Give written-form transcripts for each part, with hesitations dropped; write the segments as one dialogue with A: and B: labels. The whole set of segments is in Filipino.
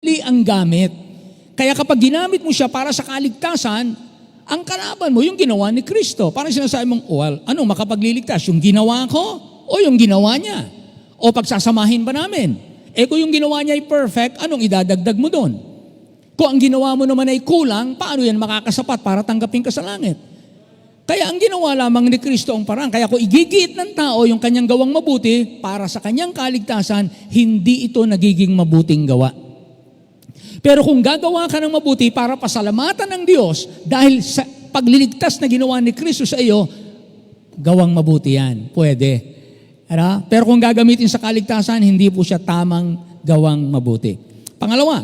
A: ang gamit. Kaya kapag ginamit mo siya para sa kaligtasan, ang kalaban mo, yung ginawa ni Kristo. Parang sinasabi mong, ano makapagliligtas? Yung ginawa ko o yung ginawa niya? O pagsasamahin ba namin? Kung yung ginawa niya ay perfect, anong idadagdag mo doon? Kung ang ginawa mo naman ay kulang, paano yan makakasapat para tanggapin ka sa langit? Kaya ang ginawa lamang ni Kristo ang parang. Kaya kung igigit ng tao yung kanyang gawang mabuti para sa kanyang kaligtasan, hindi ito nagiging mabuting gawa. Pero kung gagawa ka ng mabuti para pasalamatan ng Diyos dahil sa pagliligtas na ginawa ni Kristo sa iyo, gawang mabuti yan. Pwede. Pero kung gagamitin sa kaligtasan, hindi po siya tamang gawang mabuti. Pangalawa,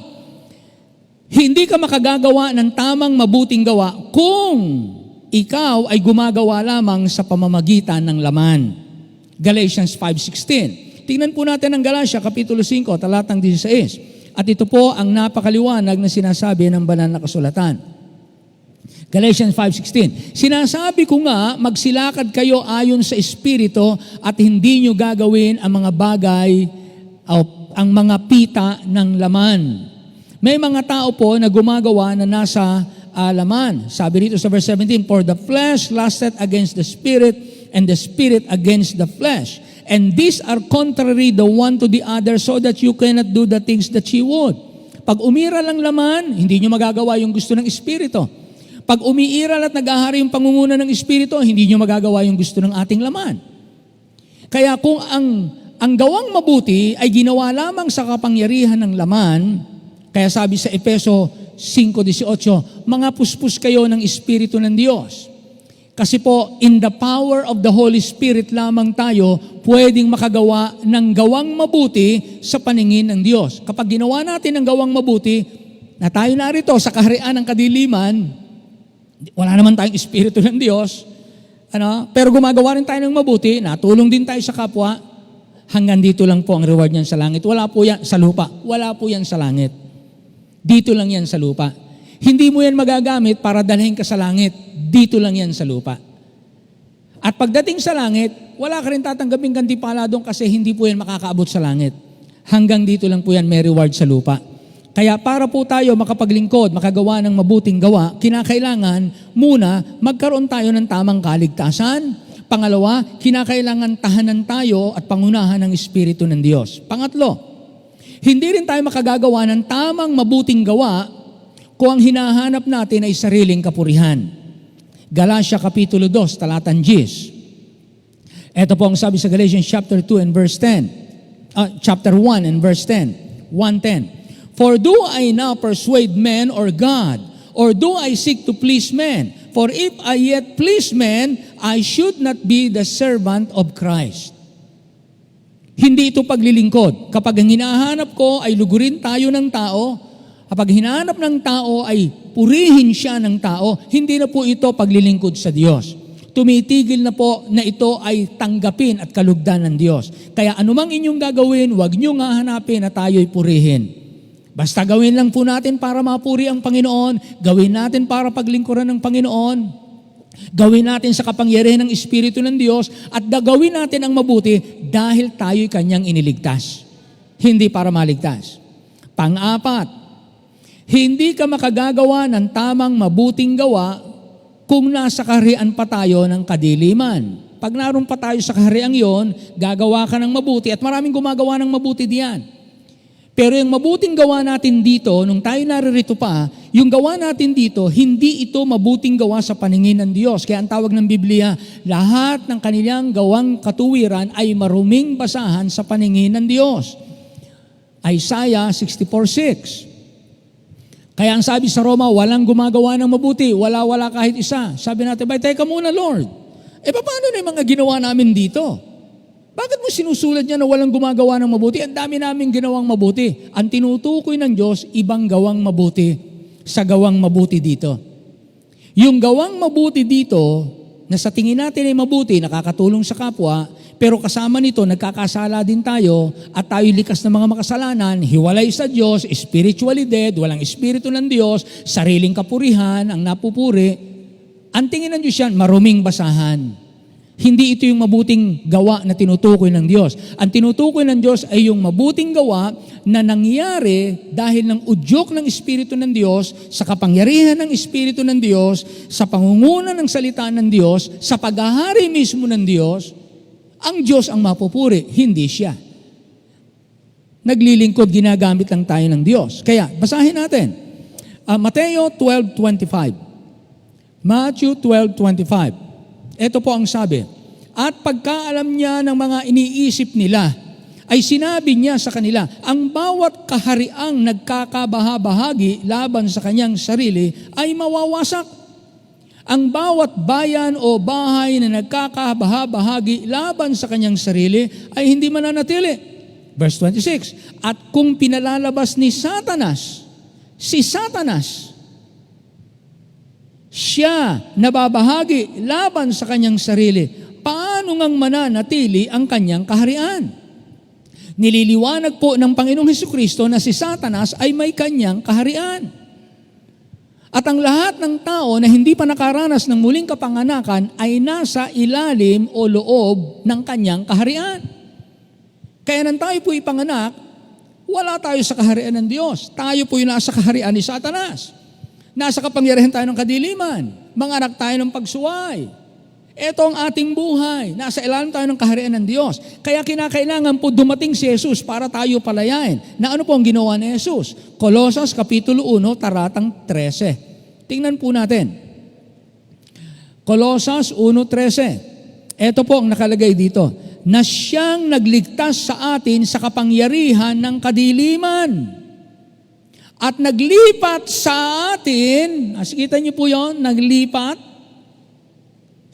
A: hindi ka makagagawa ng tamang mabuting gawa kung ikaw ay gumagawa lamang sa pamamagitan ng laman. Galatians 5:16. Tingnan po natin ang Galatia, Kapitulo 5, talatang 16. At ito po ang napakaliwanag na sinasabi ng banal na kasulatan. Galatians 5:16. Sinasabi ko nga, magsilakad kayo ayon sa Espiritu at hindi nyo gagawin ang mga bagay o ang mga pita ng laman. May mga tao po na gumagawa na nasa laman. Sabi rito sa verse 17, for the flesh lusteth against the Spirit and the Spirit against the flesh. And these are contrary the one to the other so that you cannot do the things that you would. Pag umiral ang laman, hindi nyo magagawa yung gusto ng Espiritu. Pag umiiral at nag-ahari yung pangunguna ng Espiritu, hindi nyo magagawa yung gusto ng ating laman. Kaya kung ang gawang mabuti ay ginawa lamang sa kapangyarihan ng laman, kaya sabi sa Efeso 5:18, mga puspos kayo ng Espiritu ng Diyos. Kasi po, in the power of the Holy Spirit lamang tayo pwedeng makagawa ng gawang mabuti sa paningin ng Diyos. Kapag ginawa natin ang gawang mabuti, na tayo narito sa kaharian ng kadiliman, wala naman tayong Espiritu ng Diyos, pero gumagawa rin tayo ng mabuti, natulong din tayo sa kapwa, hanggang dito lang po ang reward niyan sa langit. Wala po yan sa lupa. Wala po yan sa langit. Dito lang yan sa lupa. Hindi mo yan magagamit para dalhin ka sa langit. Dito lang yan sa lupa. At pagdating sa langit, wala ka rin tatanggaping gantimpala doon kasi hindi po yan makakaabot sa langit. Hanggang dito lang po yan may reward sa lupa. Kaya para po tayo makapaglingkod, makagawa ng mabuting gawa, kinakailangan muna magkaroon tayo ng tamang kaligtasan. Pangalawa, kinakailangan tahanan tayo at pangunahan ng Espiritu ng Diyos. Pangatlo, hindi rin tayo makagagawa ng tamang mabuting gawa kung ang hinahanap natin ay sariling kapurihan. Galatia Kapitulo 2, talatang 10. Ito po ang sabi sa Galatians chapter 2 and verse 10. Chapter 1 and verse 10. 1:10. For do I now persuade men or God? Or do I seek to please men? For if I yet please men, I should not be the servant of Christ. Hindi ito paglilingkod. Kapag ang hinahanap ko ay lugurin tayo ng tao, kapag hinahanap ng tao ay purihin siya ng tao, hindi na po ito paglilingkod sa Diyos. Tumitigil na po na ito ay tanggapin at kalugdan ng Diyos. Kaya anumang inyong gagawin, huwag nyo nga hanapin na tayo'y purihin. Basta gawin lang po natin para mapuri ang Panginoon, gawin natin para paglingkuran ng Panginoon, gawin natin sa kapangyarihan ng Espiritu ng Diyos, at gawin natin ang mabuti dahil tayo'y Kanyang iniligtas. Hindi para maligtas. Pang-apat, hindi ka makagagawa ng tamang mabuting gawa kung nasa kaharian pa tayo ng kadiliman. Pag naroon pa tayo sa kahariang yon, gagawa ka ng mabuti at maraming gumagawa ng mabuti diyan. Pero yung mabuting gawa natin dito, nung tayo naririto pa, yung gawa natin dito, hindi ito mabuting gawa sa paningin ng Diyos. Kaya ang tawag ng Biblia, lahat ng kanilang gawang katuwiran ay maruming basahan sa paningin ng Diyos. Isaiah 64:6. Kaya ang sabi sa Roma, walang gumagawa ng mabuti, wala kahit isa. Sabi natin, teka muna Lord, paano na yung mga ginawa namin dito? Bakit mo sinusulat niya na walang gumagawa ng mabuti? Ang dami namin ginawang mabuti. Ang tinutukoy ng Diyos, ibang gawang mabuti sa gawang mabuti dito. Yung gawang mabuti dito, na sa tingin natin ay mabuti, nakakatulong sa kapwa, pero kasama nito, nagkakasala din tayo, at tayo likas ng mga makasalanan, hiwalay sa Diyos, spiritually dead, walang Espiritu ng Diyos, sariling kapurihan, ang napupuri. Ang tingin ng Diyos yan, maruming basahan. Hindi ito yung mabuting gawa na tinutukoy ng Diyos. Ang tinutukoy ng Diyos ay yung mabuting gawa na nangyari dahil ng udyok ng Espiritu ng Diyos, sa kapangyarihan ng Espiritu ng Diyos, sa pangunguna ng salita ng Diyos, sa paghahari mismo ng Diyos. Ang Diyos ang mapupuri, hindi siya. Naglilingkod, ginagamit lang tayo ng Diyos. Kaya, basahin natin. Mateo 12:25. Matthew 12:25. Ito po ang sabi, at pagkaalam niya ng mga iniisip nila, ay sinabi niya sa kanila, ang bawat kahariang nagkakabahabahagi laban sa kanyang sarili ay mawawasak. Ang bawat bayan o bahay na nagkakabahabahagi laban sa kanyang sarili ay hindi mananatili. Verse 26, at kung pinalalabas ni Satanas, si Satanas, siya nababahagi laban sa kanyang sarili, paano ngang mananatili ang kanyang kaharian? Nililiwanag po ng Panginoong Hesukristo na si Satanas ay may kanyang kaharian. At ang lahat ng tao na hindi pa nakaranas ng muling kapanganakan ay nasa ilalim o loob ng kanyang kaharian. Kaya nang tayo po ipanganak, wala tayo sa kaharian ng Diyos. Tayo po yung nasa kaharian ni Satanas. Nasa kapangyarihan tayo ng kadiliman. Manganak tayo ng pagsuway. Ito ang ating buhay. Nasa ilalim tayo ng kaharian ng Diyos. Kaya kinakailangan po dumating si Jesus para tayo palayain. Na ano po ang ginawa ni Jesus? Colosas Kapitulo 1, talatang 13. Tingnan po natin. Colosas 1:13. Ito po ang nakalagay dito. Na siyang nagligtas sa atin sa kapangyarihan ng kadiliman. At naglipat sa atin, kita niyo po yon, naglipat,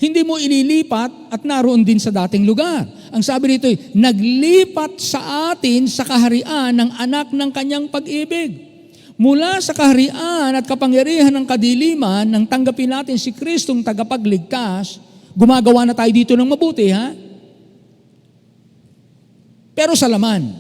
A: hindi mo ililipat at naroon din sa dating lugar. Ang sabi dito, naglipat sa atin sa kaharian ng anak ng kanyang pag-ibig. Mula sa kaharian at kapangyarihan ng kadiliman, nang tanggapin natin si Kristong tagapagligtas, gumagawa na tayo dito ng mabuti, ha? Pero sa laman,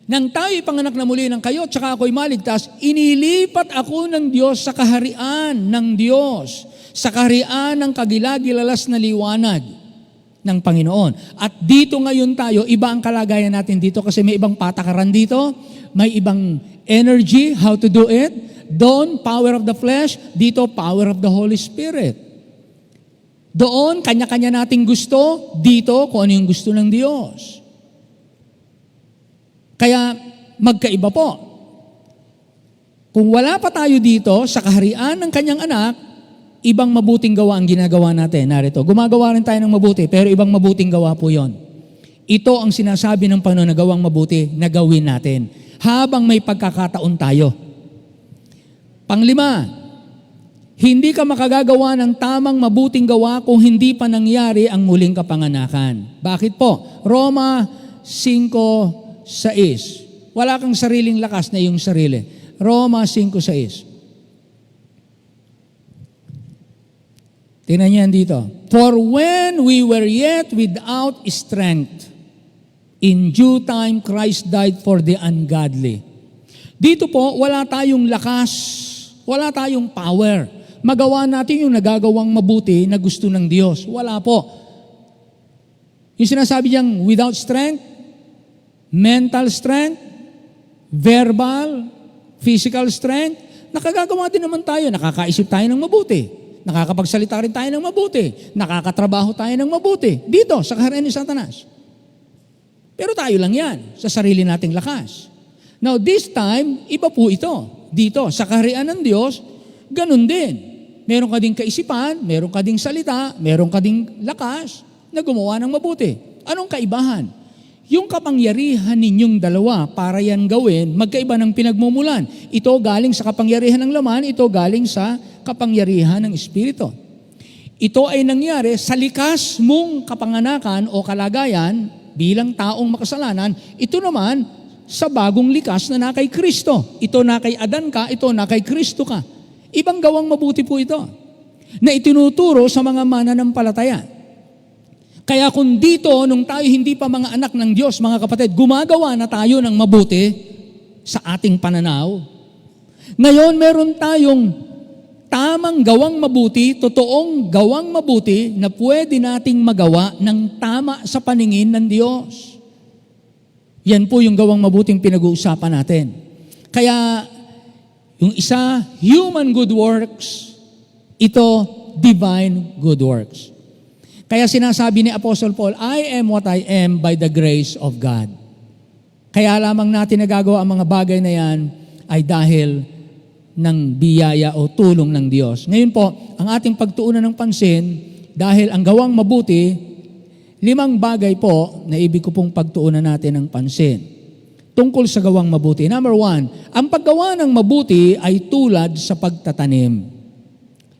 A: nang tayo ipanganak na muli ng kayo, tsaka ako'y maligtas, inilipat ako ng Diyos sa kaharian ng Diyos, sa kaharian ng kagilagilalas na liwanag ng Panginoon. At dito ngayon tayo, iba ang kalagayan natin dito kasi may ibang patakaran dito, may ibang energy, how to do it. Doon, power of the flesh, dito, power of the Holy Spirit. Doon, kanya-kanya nating gusto, dito, kung ano yung gusto ng Diyos. Kaya magkaiba po. Kung wala pa tayo dito sa kaharian ng kanyang anak, ibang mabuting gawa ang ginagawa natin. Narito, gumagawa rin tayo ng mabuti, pero ibang mabuting gawa po yon. Ito ang sinasabi ng Panginoon na gawang mabuti na gawin natin habang may pagkakataon tayo. Panglima, hindi ka makagagawa ng tamang mabuting gawa kung hindi pa nangyari ang muling kapanganakan. Bakit po? Roma 5:6. Wala kang sariling lakas na iyong sarili. Roma 5:6. Tingnan niyan dito. For when we were yet without strength, in due time Christ died for the ungodly. Dito po, wala tayong lakas, wala tayong power. Magawa natin yung nagagawang mabuti na gusto ng Diyos. Wala po. Yung sinasabi niyang without strength, mental strength, verbal, physical strength, nakagagawa din naman tayo, nakakaisip tayo ng mabuti, nakakapagsalita rin tayo ng mabuti, nakakatrabaho tayo ng mabuti, dito, sa kaharian ni Satanas. Pero tayo lang yan, sa sarili nating lakas. Now, this time, iba po ito. Dito, sa kaharian ng Diyos, ganun din. Meron ka ding kaisipan, meron ka ding salita, meron ka ding lakas na gumawa ng mabuti. Anong kaibahan? Yung kapangyarihan ninyong dalawa para yan gawin, magkaiba ng pinagmumulan. Ito galing sa kapangyarihan ng laman, ito galing sa kapangyarihan ng Espiritu. Ito ay nangyari sa likas mong kapanganakan o kalagayan bilang taong makasalanan. Ito naman sa bagong likas na na kay Kristo. Ito na kay Adan ka, ito na kay Kristo ka. Ibang gawang mabuti po ito na itinuturo sa mga mananampalataya. Kaya kung dito, nung tayo hindi pa mga anak ng Diyos, mga kapatid, gumagawa na tayo ng mabuti sa ating pananaw. Ngayon, meron tayong tamang gawang mabuti, totoong gawang mabuti na pwede nating magawa ng tama sa paningin ng Diyos. Yan po yung gawang mabuting pinag-uusapan natin. Kaya, yung isa, human good works, ito, divine good works. Kaya sinasabi ni Apostle Paul, I am what I am by the grace of God. Kaya lamang natin nagagawa ang mga bagay na yan ay dahil ng biyaya o tulong ng Diyos. Ngayon po, ang ating pagtuunan ng pansin, dahil ang gawang mabuti, 5 bagay po na ibig ko pong pagtuunan natin ng pansin. Tungkol sa gawang mabuti. Number 1, ang paggawa ng mabuti ay tulad sa pagtatanim.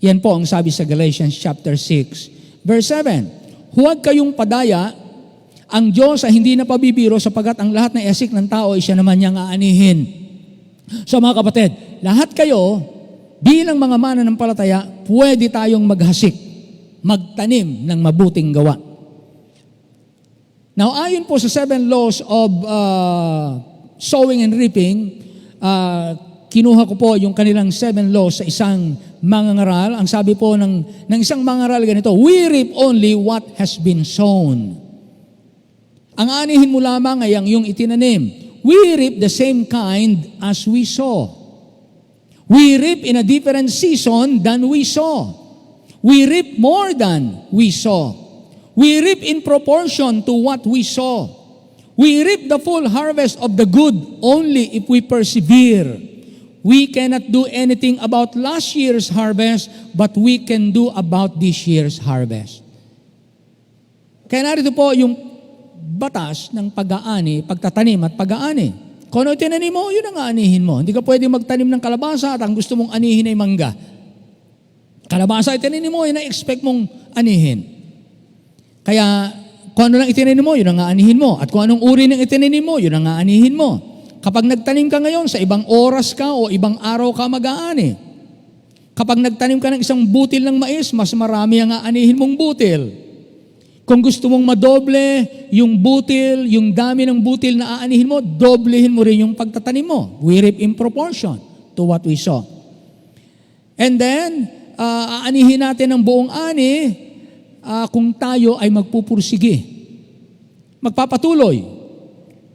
A: Yan po ang sabi sa Galatians chapter 6, verse 7. Huwag kayong padaya, ang Diyos ay hindi na pabibiro sapagat ang lahat ng esik ng tao ay siya naman niyang aanihin. So mga kapatid, lahat kayo, bilang mga mananampalataya, pwede tayong maghasik, magtanim ng mabuting gawa. Now, ayon po sa 7 laws of sowing and reaping, kinuha ko po yung kanilang 7 laws sa isang mangangaral. Ang sabi po ng isang mangangaral ganito, we reap only what has been sown. Ang anihin mo lamang ay ang iyong itinanim. We reap the same kind as we sow. We reap in a different season than we sow. We reap more than we sow. We reap in proportion to what we sow. We reap the full harvest of the good only if we persevere. We cannot do anything about last year's harvest, but we can do about this year's harvest. Kaya narito po yung batas ng pag-aani, pagtatanim at pag-aani. Kung ano tinanim mo, yun ang aanihin mo. Hindi ka pwedeng magtanim ng kalabasa at ang gusto mong anihin ay mangga. Kalabasa ay tinanim mo, yun ang expect mong anihin. Kaya, kung ano lang itinanim mo, yun ang aanihin mo. At kung anong uri ng itinanim mo, yun ang aanihin mo. Kapag nagtanim ka ngayon, sa ibang oras ka o ibang araw ka mag-aani. Kapag nagtanim ka ng isang butil ng mais, mas marami ang aanihin mong butil. Kung gusto mong madoble yung butil, yung dami ng butil na aanihin mo, doblehin mo rin yung pagtatanim mo. We reap in proportion to what we sow. And then, aanihin natin ang buong ani kung tayo ay magpupursige. Magpapatuloy.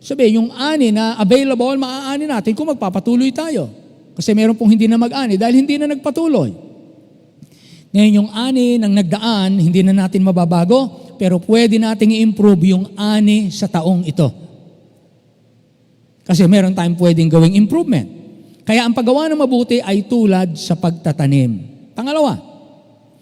A: Sabi, yung ani na available, maaani natin kung magpapatuloy tayo. Kasi meron pong hindi na mag-ani dahil hindi na nagpatuloy. Ngayon yung ani ng nagdaan, hindi na natin mababago, pero pwede nating i-improve yung ani sa taong ito. Kasi meron tayong pwedeng gawing improvement. Kaya ang paggawa ng mabuti ay tulad sa pagtatanim. Pangalawa,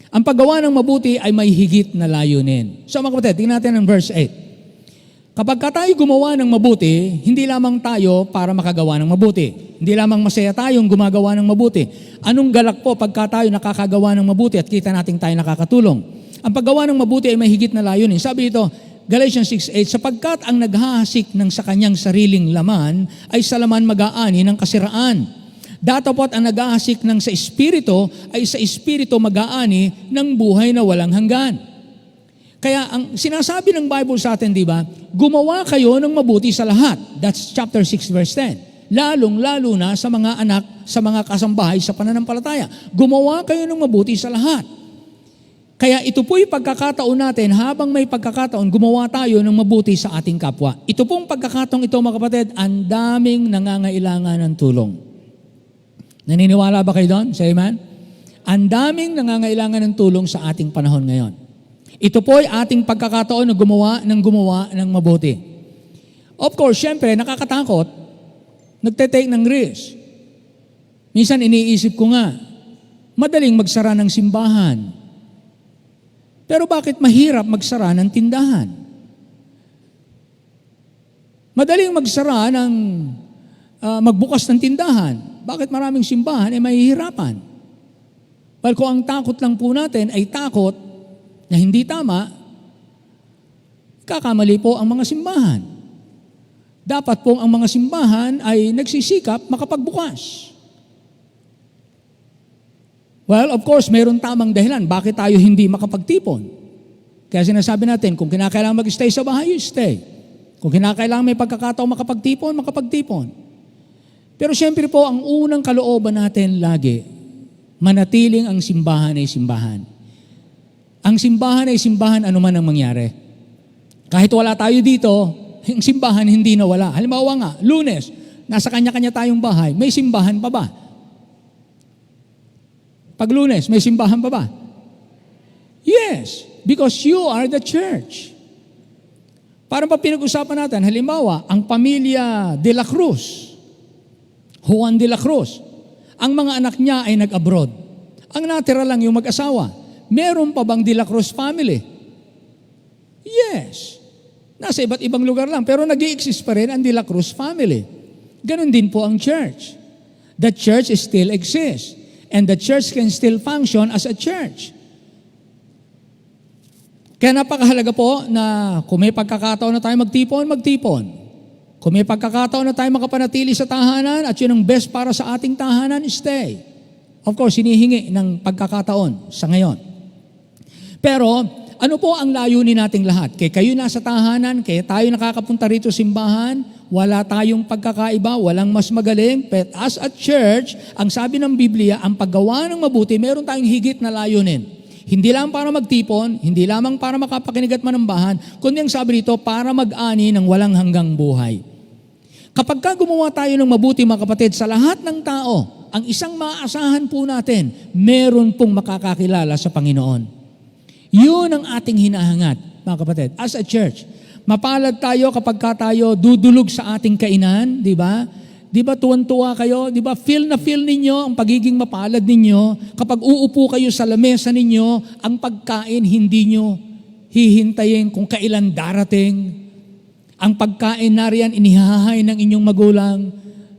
A: ang paggawa ng mabuti ay may higit na layunin. So mga kapatid, tingnan natin ang verse 8. Kapag tayo gumawa ng mabuti, hindi lamang tayo para makagawa ng mabuti. Hindi lamang masaya tayong gumagawa ng mabuti. Anong galak po pagka tayo nakakagawa ng mabuti at kita natin tayo nakakatulong? Ang paggawa ng mabuti ay may higit na layunin. Sabi ito, Galatians 6:8, sapagkat ang naghahasik ng sa kanyang sariling laman ay sa laman mag-aani ng kasiraan. Datapot ang naghahasik ng sa espiritu ay sa espiritu mag-aani ng buhay na walang hanggan. Kaya ang sinasabi ng Bible sa atin, di ba, gumawa kayo ng mabuti sa lahat. That's chapter 6 verse 10. Lalong-lalo na sa mga anak, sa mga kasambahay sa pananampalataya. Gumawa kayo ng mabuti sa lahat. Kaya ito po'y pagkakataon natin, habang may pagkakataon, gumawa tayo ng mabuti sa ating kapwa. Ito pong pagkakataong ito, mga kapatid, ang daming nangangailangan ng tulong. Naniniwala ba kayo doon? Say amen? Ang daming nangangailangan ng tulong sa ating panahon ngayon. Ito po'y ating pagkakataon na gumawa ng mabuti. Of course, syempre, nakakatakot, nagte-take ng risk. Minsan iniisip ko nga, madaling magsara ng simbahan. Pero bakit mahirap magsara ng tindahan? Madaling magsara ng magbukas ng tindahan. Bakit maraming simbahan ay mahihirapan? Well, kung ang takot lang po natin ay takot na hindi tama, kakamali po ang mga simbahan. Dapat pong ang mga simbahan ay nagsisikap makapagbukas. Well, of course, mayroon tamang dahilan bakit tayo hindi makapagtipon. Kaya sinasabi natin, kung kinakailangan mag-stay sa bahay, you stay. Kung kinakailangan may pagkakataon makapagtipon. Pero siyempre po, ang unang kalooban natin lagi, manatiling ang simbahan ay simbahan. Ang simbahan ay simbahan anuman ang mangyari. Kahit wala tayo dito, ang simbahan hindi nawala. Halimbawa nga, Lunes, nasa kanya-kanya tayong bahay, may simbahan pa ba? Pag Lunes, may simbahan pa ba? Yes, because you are the church. Parang pa pinag-usapan natin, halimbawa, ang pamilya de la Cruz, Juan de la Cruz, ang mga anak niya ay nag-abroad. Ang natira lang yung mag-asawa. Meron pa bang de la Cruz family? Yes. Nasa iba't ibang lugar lang, pero nag-i-exist pa rin ang de la Cruz family. Ganon din po ang church. The church still exists. And the church can still function as a church. Kaya napakahalaga po na kung may pagkakataon na tayo magtipon. Kung may pagkakataon na tayo makapanatili sa tahanan at yun ang best para sa ating tahanan, stay. Of course, hinihingi ng pagkakataon sa ngayon. Pero, ano po ang layunin nating lahat? Kaya kayo nasa tahanan, kaya tayo nakakapunta rito simbahan, wala tayong pagkakaiba, walang mas magaling. But as a church, ang sabi ng Biblia, ang paggawa ng mabuti, meron tayong higit na layunin. Hindi lang para magtipon, hindi lamang para makapakinig at manambahan, kundi ang sabi rito, para mag-ani ng walang hanggang buhay. Kapag gumawa tayo ng mabuti, mga kapatid, sa lahat ng tao, ang isang maaasahan po natin, meron pong makakakilala sa Panginoon. Yun ang ating hinahangat, mga kapatid, as a church. Mapalad tayo kapag tayo dudulog sa ating kainan, di ba? Di ba tuwan-tuwa kayo? Di ba feel na feel ninyo ang pagiging mapalad ninyo? Kapag uupo kayo sa lamesa ninyo, ang pagkain hindi nyo hihintayin kung kailan darating. Ang pagkain nariyan inihahay ng inyong magulang,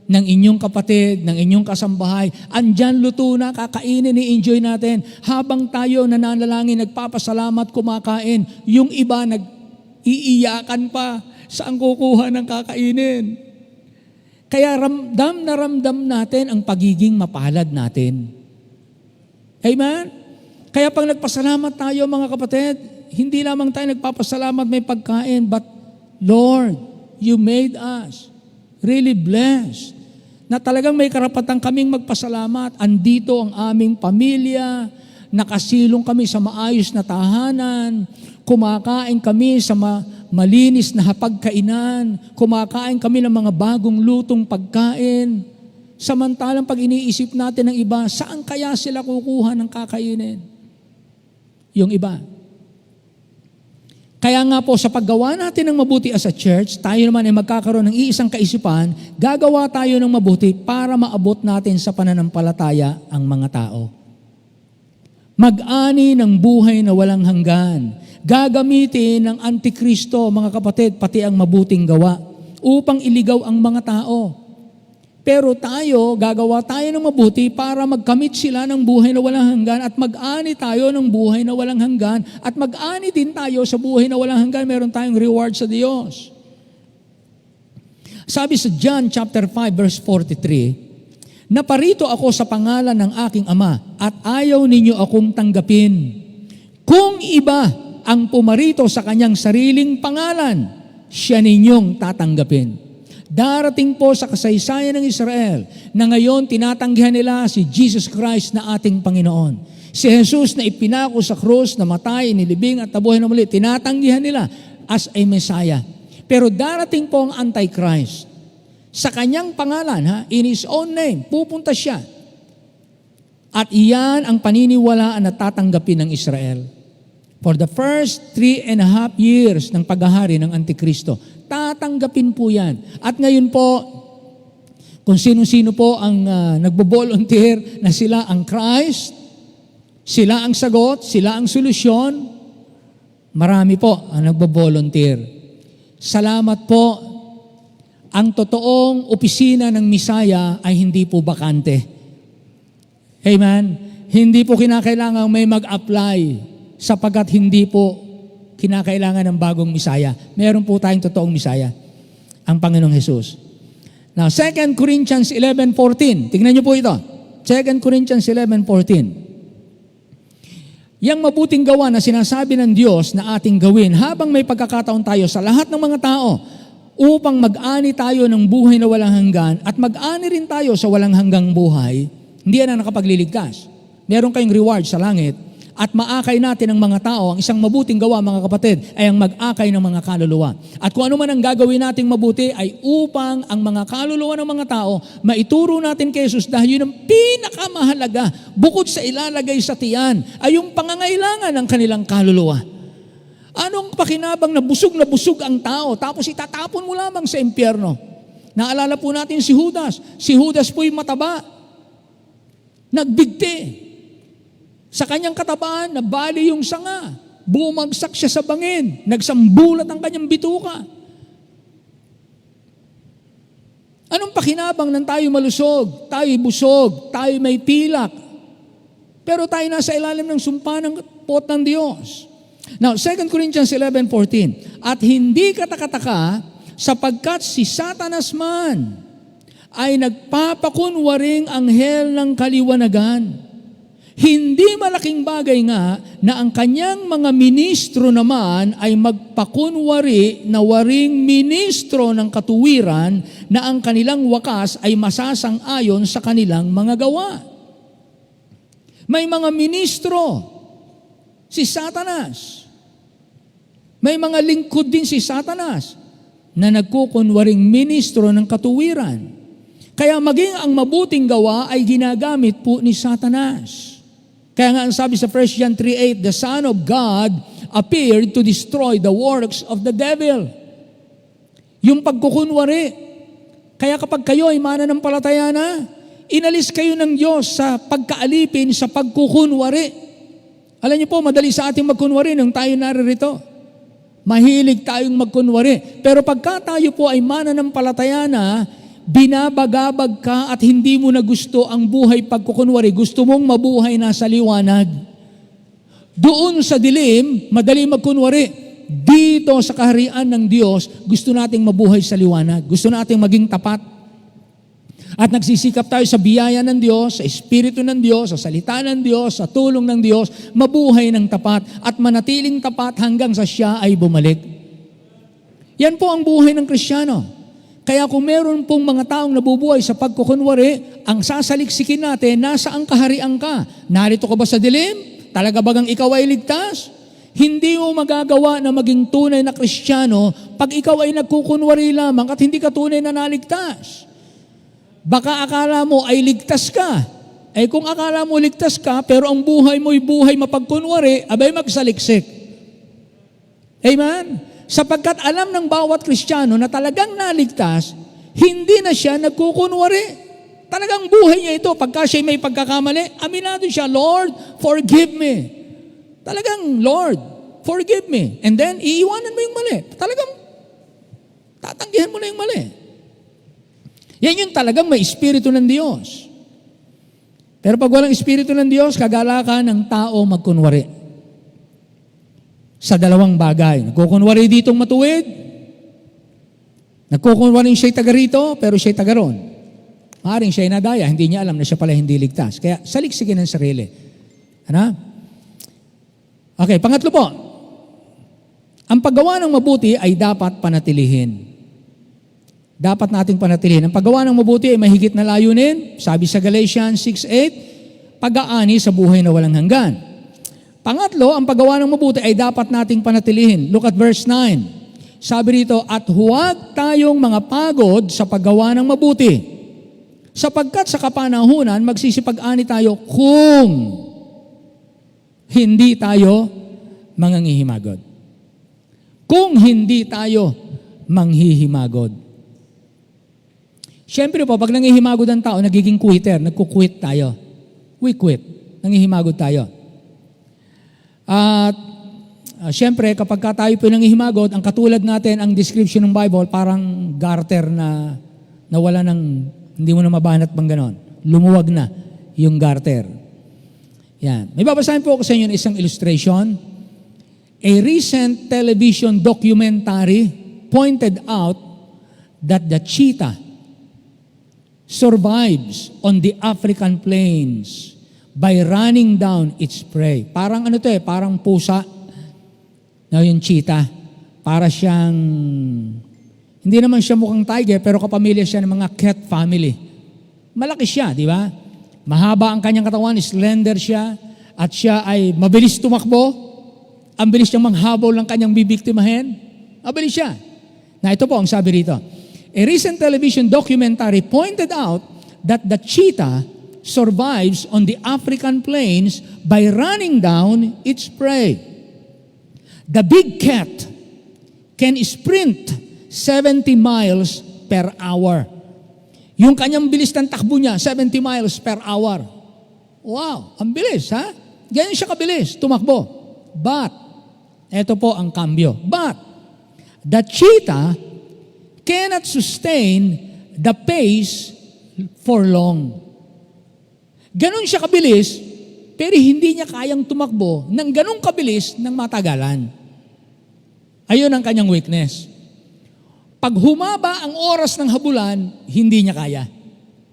A: ng inyong kapatid, ng inyong kasambahay. Andyan luto na, kakainin, i-enjoy natin. Habang tayo nananalangin, nagpapasalamat, kumakain, yung iba nag-iiyakan pa, saan kukuha ng kakainin? Kaya ramdam natin ang pagiging mapalad natin. Amen? Kaya pag nagpasalamat tayo, mga kapatid, hindi lamang tayo nagpapasalamat may pagkain, but Lord, you made us really blessed, na talagang may karapatan kaming magpasalamat. Andito ang aming pamilya, nakasilong kami sa maayos na tahanan, kumakain kami sa malinis na hapagkainan, kumakain kami ng mga bagong lutong pagkain. Samantalang pag iniisip natin ng iba, saan kaya sila kukuha ng kakainin? Yung iba. Kaya nga po sa paggawa natin ng mabuti as a church, tayo naman ay magkakaroon ng iisang kaisipan, gagawa tayo ng mabuti para maabot natin sa pananampalataya ang mga tao. Mag-ani ng buhay na walang hanggan. Gagamitin ng Antikristo, mga kapatid, pati ang mabuting gawa upang iligaw ang mga tao. Pero tayo, gagawa tayo ng mabuti para magkamit sila ng buhay na walang hanggan at mag-ani tayo ng buhay na walang hanggan at mag-ani din tayo sa buhay na walang hanggan. Meron tayong reward sa Diyos. Sabi sa John chapter 5 verse 43, "Naparito ako sa pangalan ng aking Ama at ayaw ninyo akong tanggapin. Kung iba ang pumarito sa kanyang sariling pangalan, siya ninyong tatanggapin." Darating po sa kasaysayan ng Israel na ngayon tinatanggihan nila si Jesus Christ na ating Panginoon. Si Jesus na ipinako sa krus, namatay, inilibing at nabuhay na muli, tinatanggihan nila as a Messiah. Pero darating po ang Antichrist. Sa kanyang pangalan, in His own name, pupunta siya. At iyan ang paniniwalaan na tatanggapin ng Israel. For the first 3.5 years ng paghahari ng Antikristo, tatanggapin po yan. At ngayon po, kung sino-sino po ang nagbo-volunteer na sila ang Christ, sila ang sagot, sila ang solusyon, marami po ang nagbo-volunteer. Salamat po. Ang totoong opisina ng Misaya ay hindi po bakante. Amen? Hindi po kinakailangan may mag-apply sapagat hindi po kinakailangan ng bagong Misaya. Meron po tayong totoong Misaya, ang Panginoong Hesus. Now, 2 Corinthians 11:14. Tingnan niyo po ito. 2 Corinthians 11:14. Yang mabuting gawa na sinasabi ng Diyos na ating gawin habang may pagkakataon tayo sa lahat ng mga tao upang mag-ani tayo ng buhay na walang hanggan at mag-ani rin tayo sa walang hanggang buhay, hindi yan ang nakapagliligtas. meron kayong reward sa langit, at maakay natin ang mga tao, ang isang mabuting gawa, mga kapatid, ay ang mag-akay ng mga kaluluwa. At kung ano man ang gagawin nating mabuti ay upang ang mga kaluluwa ng mga tao, maituro natin kay Jesus dahil yun ang pinakamahalaga, bukod sa ilalagay sa tiyan, ay yung pangangailangan ng kanilang kaluluwa. Anong pakinabang na busog ang tao, tapos itatapon mo lamang sa impyerno? Naalala po natin si Judas. Si Judas po'y mataba. Nagbigti. Sa kanyang katabaan, nabali yung sanga. Bumagsak siya sa bangin. Nagsambulat ang kanyang bituka. Anong pakinabang ng tayo malusog, tayo busog, tayo may pilak, pero tayo nasa ilalim ng sumpa ng pot ng Diyos? Now, 2 Corinthians 11:14, at hindi katakataka sapagkat si Satanas man ay nagpapakunwaring anghel ng kaliwanagan. Hindi malaking bagay nga na ang kanyang mga ministro naman ay magpakunwari na waring ministro ng katuwiran na ang kanilang wakas ay masasang-ayon sa kanilang mga gawa. May mga ministro si Satanas. May mga lingkod din si Satanas na nagkukunwaring ministro ng katuwiran. Kaya maging ang mabuting gawa ay ginagamit po ni Satanas. Kaya nga ang sabi sa 1 John 3:8, the Son of God appeared to destroy the works of the devil. Yung pagkukunwari. Kaya kapag kayo ay mananampalataya na, inalis kayo ng Diyos sa pagkaalipin sa pagkukunwari. Alam niyo po, madali sa ating magkunwari nung tayo naririto. Mahilig tayong magkunwari. Pero pagka tayo po ay mananampalataya na, binabagabag ka at hindi mo na gusto ang buhay pagkukunwari. Gusto mong mabuhay na sa liwanag. Doon sa dilim, madali magkunwari. Dito sa kaharian ng Diyos, gusto nating mabuhay sa liwanag. Gusto nating maging tapat. At nagsisikap tayo sa biyaya ng Diyos, sa Espiritu ng Diyos, sa salita ng Diyos, sa tulong ng Diyos, mabuhay ng tapat at manatiling tapat hanggang sa siya ay bumalik. Yan po ang buhay ng Kristiyano. Kaya kung meron pong mga taong nabubuhay sa pagkukunwari, ang sasaliksikin natin, nasaan kaharian ka? Narito ka ba sa dilim? Talaga bagang ikaw ay ligtas? Hindi mo magagawa na maging tunay na Kristiyano pag ikaw ay nagkukunwari lamang at hindi ka tunay na naligtas. Baka akala mo ay ligtas ka. Eh kung akala mo ligtas ka, pero ang buhay mo'y buhay mapagkunwari, abay magsaliksik. Amen? Sapagkat alam ng bawat Kristiyano na talagang naligtas, hindi na siya nagkukunwari. Talagang buhay niya ito. Pagka siya may pagkakamali, aminado siya, Lord, forgive me. Talagang, Lord, forgive me. And then, iiwanan mo yung mali. Talagang, tatanggihan mo na yung mali. Yan yung talagang may Espiritu ng Diyos. Pero pag walang Espiritu ng Diyos, kagalakan ng tao magkunwari. Sa dalawang bagay. Nagkukunwari ditong matuwid. Nagkukunwari siya'y taga rito, pero siya'y taga ron. Maaaring siya'y nadaya, hindi niya alam na siya pala hindi ligtas. Kaya saliksikin ang sarili. Ano? Okay, pangatlo po. Ang paggawa ng mabuti ay dapat panatilihin. Dapat nating panatilihin. Ang paggawa ng mabuti ay mahigit na layunin. Sabi sa Galatians 6:8, pag-aani sa buhay na walang hanggan. Pangatlo, ang paggawa ng mabuti ay dapat nating panatilihin. Look at verse 9. Sabi rito, at huwag tayong mga pagod sa paggawa ng mabuti. Sapagkat sa kapanahunan, magsisipag-ani tayo kung hindi tayo manghihimagod. Kung hindi tayo manghihimagod. Siyempre po, pag nanghihimagod ang tao, nagiging quitter, nagkukwit tayo. We quit. Nanghihimagod tayo. At siyempre, kapag tayo po nanghihimagod, ang katulad natin, ang description ng Bible, parang garter na wala ng, hindi mo na mabanat bang ganon. Lumuwag na yung garter. Yan. May babasahin po ako sa inyo ng isang illustration. A recent television documentary pointed out that the cheetah survives on the African plains by running down its prey. Parang ano to parang pusa. Na yung cheetah. Para siyang, hindi naman siya mukhang tiger, pero kapamilya siya ng mga cat family. Malaki siya, di ba? Mahaba ang kanyang katawan, slender siya, at siya ay mabilis tumakbo. Ang bilis niyang manghabol ng kanyang bibiktimahin. Mabilis siya. Na ito po ang sabi rito. A recent television documentary pointed out that the cheetah survives on the African plains by running down its prey. The big cat can sprint 70 miles per hour. Yung kanyang bilis ng takbo niya, 70 miles per hour. Wow, ang bilis, ha? Ganyan siya kabilis, tumakbo. But, eto po ang kambyo. But, the cheetah cannot sustain the pace for long. Ganon siya kabilis, pero hindi niya kayang tumakbo ng ganong kabilis ng matagalan. Ayun ang kanyang weakness. Pag humaba ang oras ng habulan, hindi niya kaya.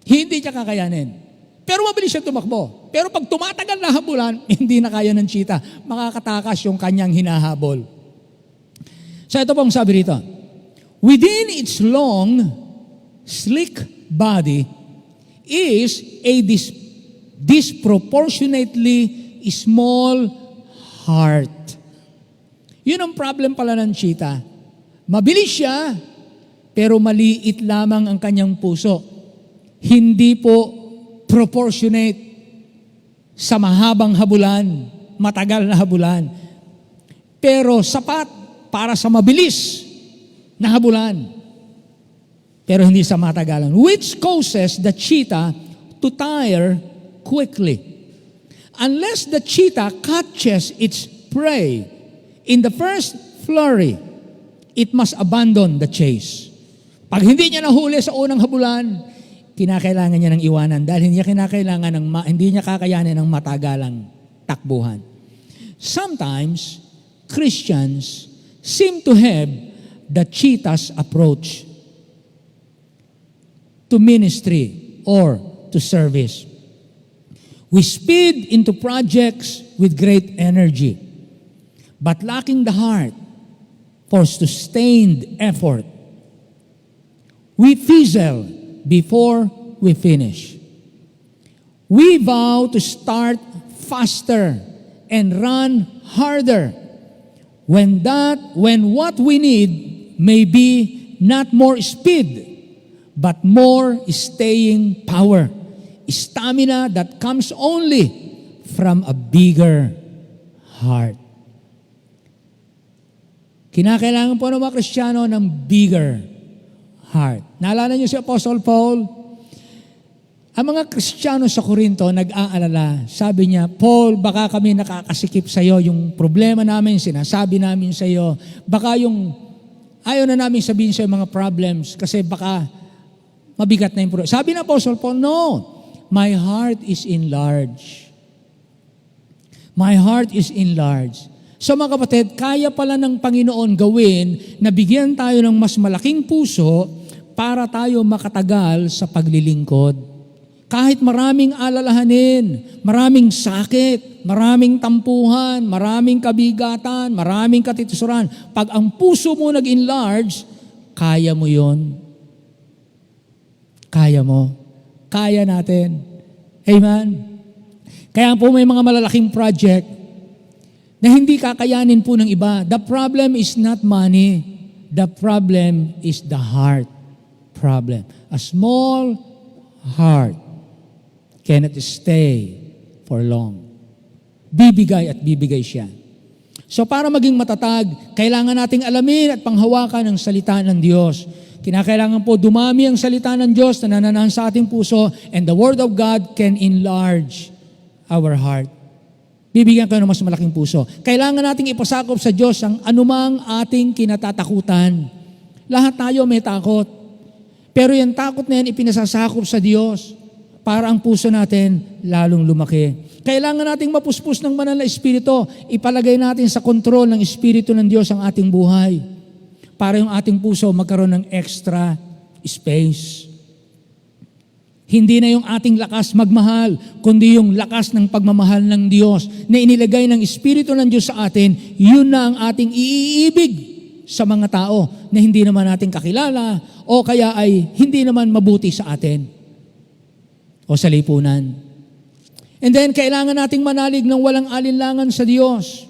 A: Hindi niya kakayanin. Pero mabilis siya tumakbo. Pero pag tumatagal na habulan, hindi na kaya ng cheetah. Makakatakas yung kanyang hinahabol. So ito pong sabi rito. Within its long, sleek body is a disproportionately small heart. Yun ang problem pala ng cheetah. Mabilis siya, pero maliit lamang ang kanyang puso. Hindi po proportionate sa mahabang habulan, matagal na habulan. Pero sapat para sa mabilis na habulan. Pero hindi sa matagalan. Which causes the cheetah to tire quickly. Unless the cheetah catches its prey in the first flurry, it must abandon the chase. Pag hindi niya nahuli sa unang habulan, kinakailangan niya ng iwanan dahil hindi niya kakayanin ng matagalang takbuhan. Sometimes, Christians seem to have the cheetah's approach to ministry or to service. We speed into projects with great energy, but lacking the heart for sustained effort. We fizzle before we finish. We vow to start faster and run harder when what we need may be not more speed, but more staying power, stamina that comes only from a bigger heart. Kinakailangan po ng mga Kristiyano ng bigger heart. Naalala niyo si Apostle Paul? Ang mga Kristiyano sa Korinto nag-aalala. Sabi niya, Paul, baka kami nakakasikip sa iyo yung problema namin, sinasabi namin sa iyo. Baka yung ayaw na namin sabihin sa iyo mga problems kasi baka mabigat na yung problema. Sabi na Apostle Paul, no, my heart is enlarged. My heart is enlarged. So mga kapatid, kaya pala ng Panginoon gawin na bigyan tayo ng mas malaking puso para tayo makatagal sa paglilingkod. Kahit maraming alalahanin, maraming sakit, maraming tampuhan, maraming kabigatan, maraming katitisuran, pag ang puso mo nag-enlarge, kaya mo yon. Kaya mo. Kaya natin. Amen? Kaya po may mga malalaking project na hindi kakayanin po ng iba. The problem is not money. The problem is the heart problem. A small heart cannot stay for long. Bibigay at bibigay siya. So para maging matatag, kailangan nating alamin at panghawakan ang salita ng Diyos. Kinakailangan po dumami ang salita ng Diyos na nananahan sa ating puso, and the Word of God can enlarge our heart. Bibigyan kayo ng mas malaking puso. Kailangan nating ipasakop sa Diyos ang anumang ating kinatatakutan. Lahat tayo may takot. Pero yung takot na yan ipinasasakop sa Diyos para ang puso natin lalong lumaki. Kailangan nating mapuspos ng banal na Espiritu. Ipalagay natin sa kontrol ng Espiritu ng Diyos ang ating buhay para yung ating puso magkaroon ng extra space. Hindi na yung ating lakas magmahal, kundi yung lakas ng pagmamahal ng Diyos na inilagay ng Espiritu ng Diyos sa atin, yun na ang ating iibig sa mga tao na hindi naman natin kakilala o kaya ay hindi naman mabuti sa atin o sa lipunan. And then, kailangan nating manalig ng walang alinlangan sa Diyos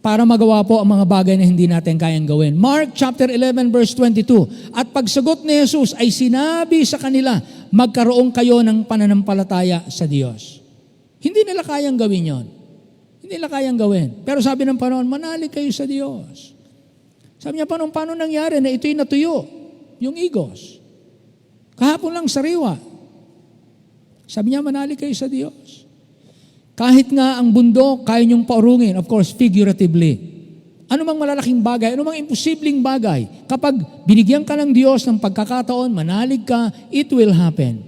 A: para magawa po ang mga bagay na hindi natin kayang gawin. Mark chapter 11 verse 22, at pagsagot ni Jesus ay sinabi sa kanila, magkaroon kayo ng pananampalataya sa Diyos. Hindi nila kayang gawin yon. Hindi nila kayang gawin. Pero sabi ng Panginoon, manalig kayo sa Diyos. Sabi niya, paano nangyari na ito'y natuyo? Yung igos. Kahapon lang sariwa. Sabi niya, manalig kayo sa Diyos. Kahit nga ang bundok, kaya niyong paurungin, of course, figuratively. Ano mang malalaking bagay, ano mang imposibleng bagay, kapag binigyan ka ng Diyos ng pagkakataon, manalig ka, it will happen.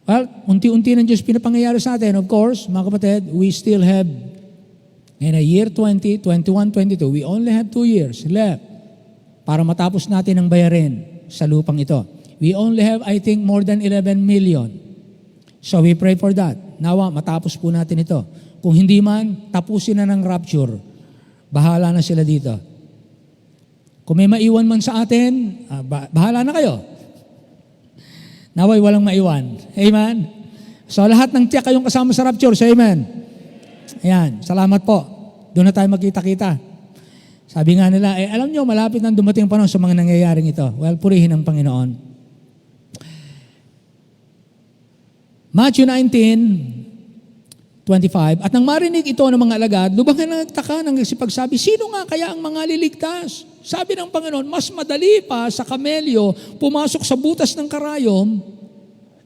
A: Well, unti-unti ng Diyos pinapangyayari sa atin. Of course, mga kapatid, we still have, in a year 20, 21, 22, we only have 2 years left para matapos natin ang bayarin sa lupang ito. We only have, I think, more than 11 million. So we pray for that. Nawa, matapos po natin ito. Kung hindi man, tapusin na ng rapture. Bahala na sila dito. Kung may maiwan man sa atin, bahala na kayo. Naway walang maiwan. Amen? So lahat ng tiyak kayong kasama sa rapture, say amen. Ayan, salamat po. Doon na tayo magkita-kita. Sabi nga nila, alam nyo, malapit nang dumating ang panahon sa mga nangyayaring ito. Well, purihin ang Panginoon. Matthew 19:25, at nang marinig ito ng mga alagad, lubhang na nagtaka ng nagsipagsabi, sino nga kaya ang mga liligtas? Sabi ng Panginoon, mas madali pa sa kamelyo pumasok sa butas ng karayom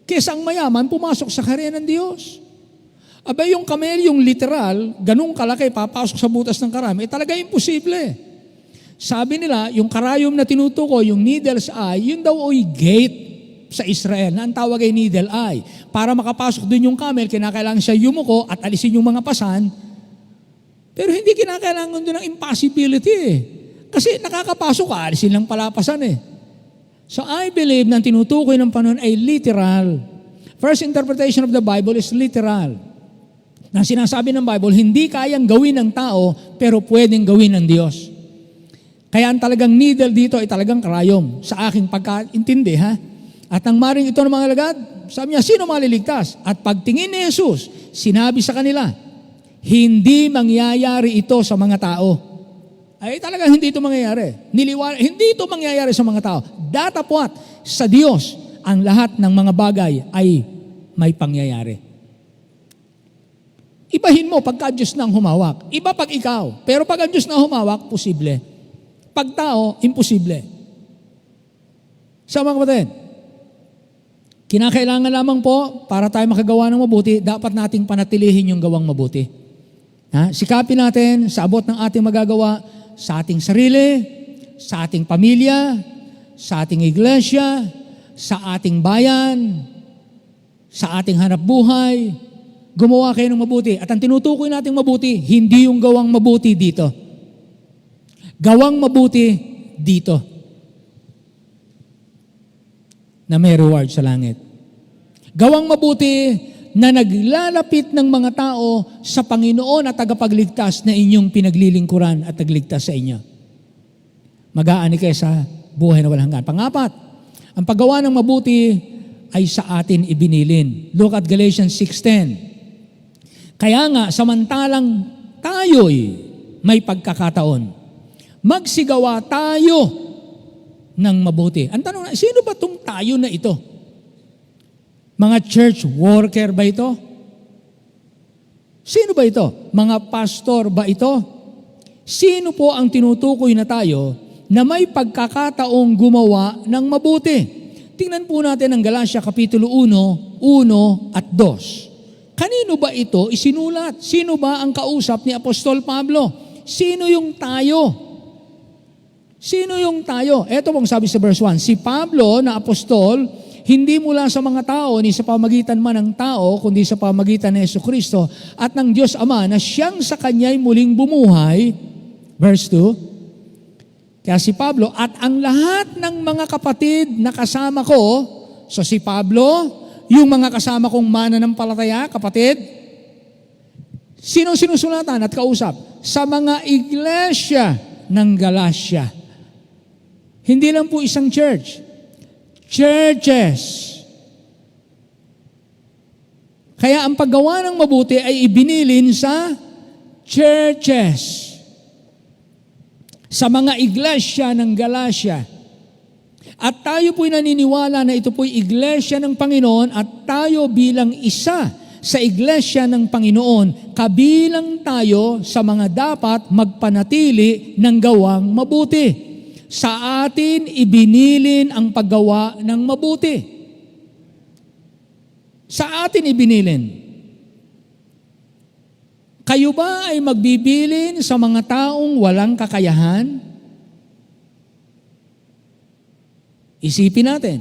A: kaysa ang mayaman pumasok sa karya ng Diyos. Abay, yung kamelyong literal, ganung kalaki, papasok sa butas ng karayom, talaga imposible. Sabi nila, yung karayom na tinutukoy, yung needle's eye, yun daw ay gate sa Israel, na ang tawag ay needle eye. Para makapasok dun yung camel, kinakailangan siya yumuko at alisin yung mga pasan. Pero hindi kinakailangan dun ng impossibility eh. Kasi nakakapasok ka, alisin lang pala pasan eh. So I believe na tinutukoy ng Panginoon ay literal. First interpretation of the Bible is literal. Na sinasabi ng Bible, hindi kayang gawin ng tao, pero pwedeng gawin ng Diyos. Kaya ang talagang needle dito ay talagang karayom. Sa aking pagkaintindi ha. At nang maring ito ng mga alagad, sabi niya, sino maliligtas? At pagtingin ni Jesus, sinabi sa kanila, hindi mangyayari ito sa mga tao. Ay talagang hindi ito mangyayari. Hindi ito mangyayari sa mga tao. Datapwat sa Diyos, ang lahat ng mga bagay ay may pangyayari. Ibahin mo pagka Diyos nang humawak. Iba pag ikaw. Pero pag ang Diyos na humawak, posible. Pag tao, imposible. Sa mga kapatid, kinakailangan lamang po, para tayo makagawa ng mabuti, dapat nating panatilihin yung gawang mabuti. Sikapin natin sa abot ng ating magagawa sa ating sarili, sa ating pamilya, sa ating iglesia, sa ating bayan, sa ating hanap buhay. Gumawa kayo ng mabuti. At ang tinutukoy nating mabuti, hindi yung gawang mabuti dito. Gawang mabuti dito. Na may reward sa langit. Gawang mabuti na naglalapit ng mga tao sa Panginoon at tagapagligtas na inyong pinaglilingkuran at nagligtas sa inyo. Mag-aani kayo sa buhay na walang hanggan. Pangapat, ang paggawa ng mabuti ay sa atin ibinilin. Look at Galatians 6:10. Kaya nga, samantalang tayo'y may pagkakataon, magsigawa tayo ng mabuti. Ang tanong na, sino ba itong tayo na ito? Mga church worker ba ito? Sino ba ito? Mga pastor ba ito? Sino po ang tinutukoy na tayo na may pagkakataong gumawa ng mabuti? Tingnan po natin ang Galatia Kapitulo 1, 1 at 2. Kanino ba ito isinulat? Sino ba ang kausap ni Apostol Pablo? Sino yung tayo? Sino yung tayo? Ito pong sabi sa verse 1, si Pablo na apostol, hindi mula sa mga tao, ni sa pamagitan man ng tao, kundi sa pamagitan ni Jesucristo at ng Diyos Ama na siyang sa Kanya'y muling bumuhay. Verse 2, kaya si Pablo at ang lahat ng mga kapatid na kasama ko, so si Pablo, yung mga kasama kong mananampalataya, kapatid, sinong sinusulatan at kausap? Sa mga iglesia ng Galatia. Hindi lang po isang church. Churches. Kaya ang paggawa ng mabuti ay ibinilin sa churches, sa mga iglesia ng Galacia. At tayo po'y naniniwala na ito po'y iglesia ng Panginoon at tayo bilang isa sa iglesia ng Panginoon, kabilang tayo sa mga dapat magpanatili ng gawang mabuti. Sa atin ibinilin ang paggawa ng mabuti. Sa atin ibinilin. Kayo ba ay magbibilin sa mga taong walang kakayahan? Isipin natin.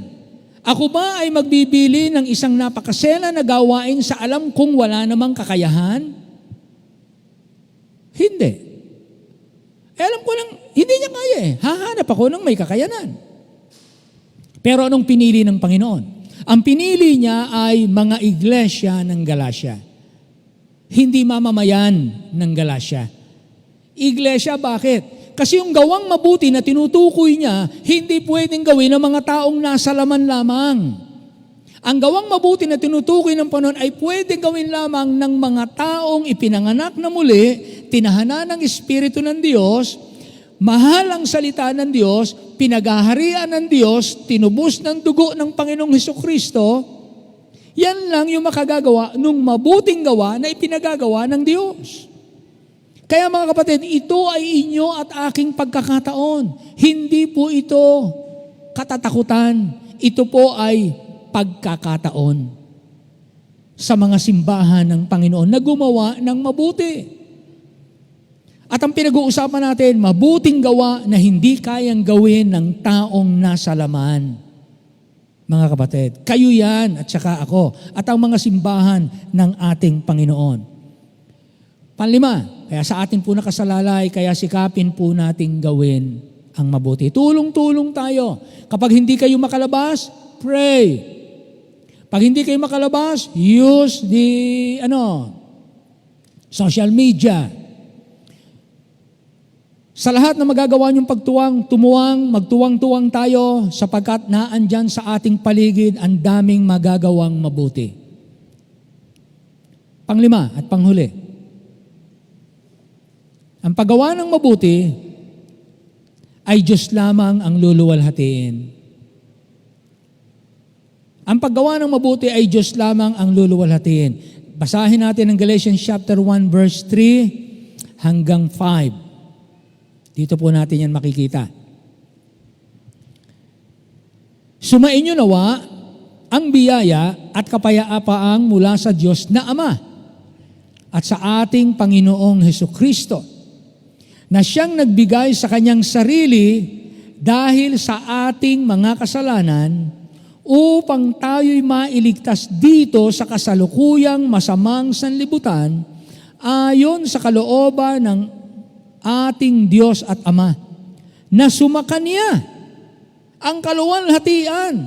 A: Ako ba ay magbibili ng isang napakasela na gawain sa alam kong wala namang kakayahan? Hindi. Alam ko lang, hindi niya kaya eh. Hahanap ako ng may kakayanan. Pero anong pinili ng Panginoon? Ang pinili niya ay mga iglesia ng Galacia. Hindi mamamayan ng Galacia. Iglesia, bakit? Kasi yung gawang mabuti na tinutukoy niya, hindi pwedeng gawin ng mga taong nasa laman lamang. Ang gawang mabuti na tinutukoy ng Panginoon ay pwedeng gawin lamang ng mga taong ipinanganak na muli, tinahanan ng Espiritu ng Diyos, mahal ang salita ng Diyos, pinaghaharian ng Diyos, tinubos ng dugo ng Panginoong Hesukristo. Yan lang yung makagagawa nung mabuting gawa na ipinagagawa ng Diyos. Kaya mga kapatid, ito ay inyo at aking pagkakataon. Hindi po ito katatakutan. Ito po ay pagkakataon sa mga simbahan ng Panginoon na gumawa ng mabuti. At ang pinag-uusapan natin, mabuting gawa na hindi kayang gawin ng taong nasa laman. Mga kapatid, kayo yan at saka ako at ang mga simbahan ng ating Panginoon. Panlima, kaya sa atin po nakasalalay, kaya sikapin po nating gawin ang mabuti. Tulong-tulong tayo. Kapag hindi kayo makalabas, pray. Pag hindi kayo makalabas, use the social media. Sa lahat na magagawa niyong magtuwang-tuwang tayo sapagkat naandyan sa ating paligid ang daming magagawang mabuti. Panglima at panghuli. Ang paggawa ng mabuti ay Diyos lamang ang luluwalhatiin. Ang paggawa ng mabuti ay Diyos lamang ang luluwalhatiin. Basahin natin ang Galatians chapter 1 verse 3 hanggang 5. Dito po natin yan makikita. Sumainyo nawa ang biyaya at kapayapaan mula sa Diyos na Ama at sa ating Panginoong Hesukristo, na siyang nagbigay sa kanyang sarili dahil sa ating mga kasalanan upang tayo'y mailigtas dito sa kasalukuyang masamang sanlibutan ayon sa kalooban ng ating Diyos at Ama, na sumakanya ang kaluwalhatian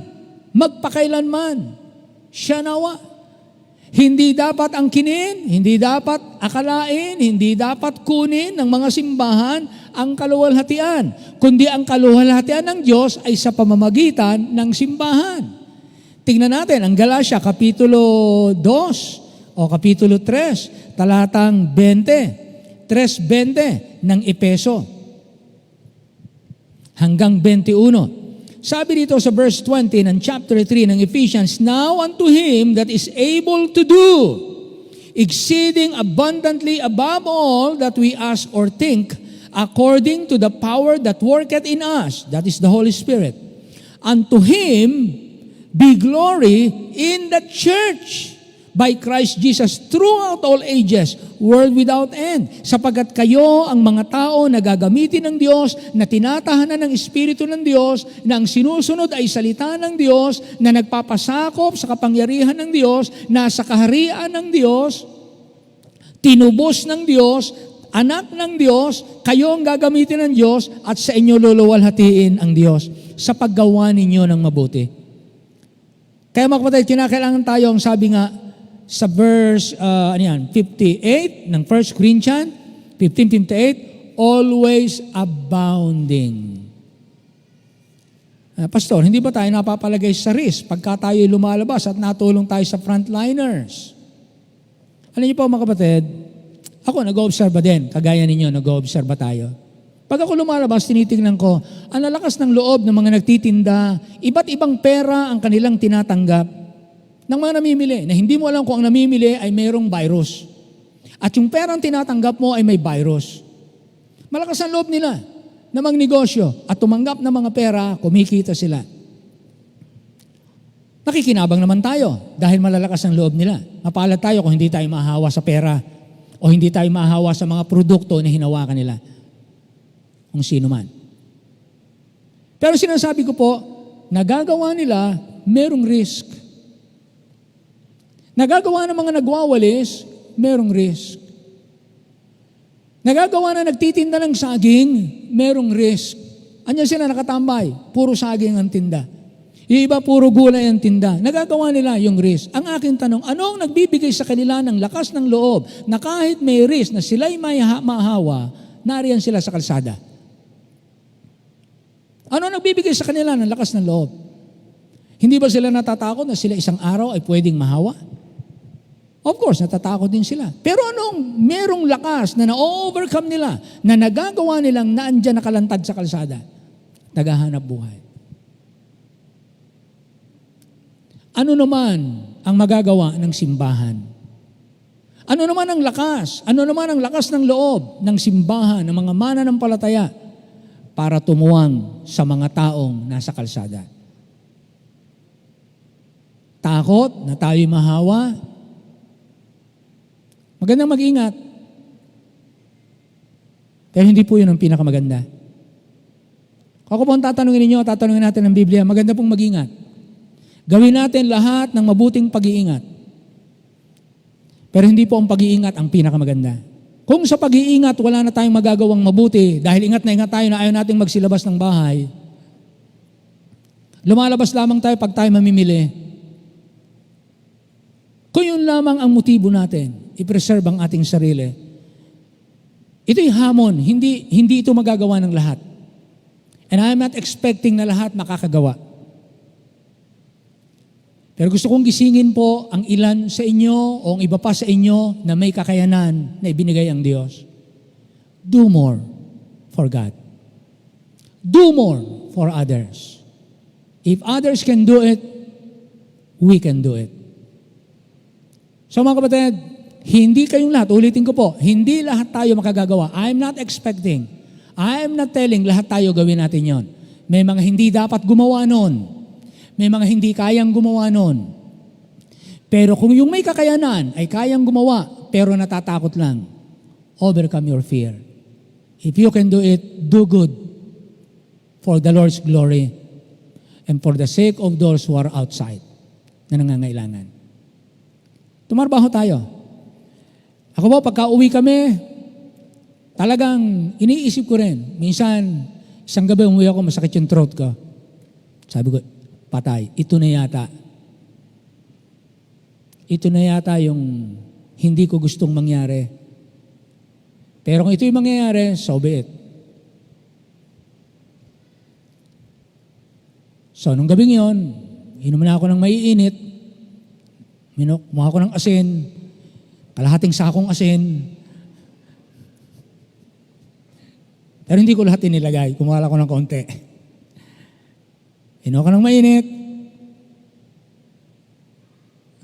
A: magpakailanman. Siya nawa. Hindi dapat angkinin, hindi dapat akalain, hindi dapat kunin ng mga simbahan ang kaluwalhatian, kundi ang kaluwalhatian ng Diyos ay sa pamamagitan ng simbahan. Tingnan natin ang Galacia, Kapitulo 2 o Kapitulo 3, talatang 20, 3:20 ng Epeso hanggang 21. Sabi dito sa verse 20 ng chapter 3 ng Ephesians, now unto Him that is able to do exceeding abundantly above all that we ask or think, according to the power that worketh in us, that is the Holy Spirit. Unto Him be glory in the church by Christ Jesus throughout all ages, world without end. Sapagkat kayo ang mga tao na gagamitin ng Diyos, na tinatahanan ng Espiritu ng Diyos, na ang sinusunod ay salita ng Diyos, na nagpapasakop sa kapangyarihan ng Diyos, na sa kaharian ng Diyos, tinubos ng Diyos, anak ng Diyos, kayo ang gagamitin ng Diyos, at sa inyo luluwalhatiin ang Diyos sa paggawa ninyo ng mabuti. Kaya mga kapatid, kinakailangan tayo, ang sabi nga, sa verse 58 ng 1 Corinthians 15:58, always abounding. Pastor, hindi ba tayo napapalagay sa risk pagka tayo lumalabas at natulong tayo sa frontliners? Alam niyo po mga kapatid, ako nag-oobserba din, kagaya ninyo, nag-oobserba tayo. Pag ako lumalabas, tinitingnan ko, ang lalakas ng loob ng mga nagtitinda, iba't ibang pera ang kanilang tinatanggap ng mga namimili, na hindi mo alam kung ang namimili ay mayroong virus. At yung perang tinatanggap mo ay may virus. Malakas ang loob nila na magnegosyo at tumanggap ng mga pera, kumikita sila. Nakikinabang naman tayo dahil malalakas ang loob nila. Mapalad tayo kung hindi tayo mahahawa sa pera o hindi tayo mahahawa sa mga produkto na hinawakan nila. Kung sino man. Pero sinasabi ko po, nagagawa nila, merong risk. Nagagawa ng mga nagwawalis, merong risk. Nagagawa na nagtitinda ng saging, merong risk. Anyan sila nakatambay, puro saging ang tinda. Yung iba, puro gulay ang tinda. Nagagawa nila yung risk. Ang aking tanong, anong nagbibigay sa kanila ng lakas ng loob na kahit may risk na sila'y may mahawa, nariyan sila sa kalsada? Ano nagbibigay sa kanila ng lakas ng loob? Hindi ba sila natatakot na sila isang araw ay pwedeng mahawa? Of course, natatakot din sila. Pero anong merong lakas na na-overcome nila, na nagagawa nilang naandyan nakalantad sa kalsada? Naghahanap buhay. Ano naman ang magagawa ng simbahan? Ano naman ang lakas? Ano naman ang lakas ng loob ng simbahan, ng mga mananampalataya para tumuwang sa mga taong nasa kalsada? Takot na tayo'y mahawa? Magandang mag-ingat. Pero hindi po yun ang pinakamaganda. Ako po ang tatanungin natin ng Biblia, maganda pong mag-ingat. Gawin natin lahat ng mabuting pag-iingat. Pero hindi po ang pag-iingat ang pinakamaganda. Kung sa pag-iingat wala na tayong magagawang mabuti dahil ingat na ingat tayo na ayaw nating magsilabas ng bahay, lumalabas lamang tayo pag tayo mamimili. Kung yun lamang ang motibo natin, i-preserve ang ating sarili, ito'y hamon, hindi ito magagawa ng lahat. And I'm not expecting na lahat makakagawa. Pero gusto kong gisingin po ang ilan sa inyo o ang iba pa sa inyo na may kakayanan na ibinigay ang Diyos. Do more for God. Do more for others. If others can do it, we can do it. So mga kapatid, hindi kayong lahat, ulitin ko po, hindi lahat tayo makagagawa. I'm not expecting, I'm not telling lahat tayo gawin natin yon. May mga hindi dapat gumawa nun. May mga hindi kayang gumawa nun. Pero kung yung may kakayanan ay kayang gumawa, pero natatakot lang, overcome your fear. If you can do it, do good for the Lord's glory and for the sake of those who are outside na nangangailangan. Tumarbaho tayo. Ako po, pagka uwi kami, talagang iniisip ko rin. Minsan, isang gabi umuwi ako, masakit yung throat ko. Sabi ko, patay. Ito na yata. Ito na yata yung hindi ko gustong mangyari. Pero kung ito yung mangyayari, so be it. So, nung gabing yon, inom na ako ng maiinit, kumuha ako ng asin, kalahating sakong asin. Pero hindi ko lahat inilagay. Kumuha ako ng konti. Inuha ko ng mainit.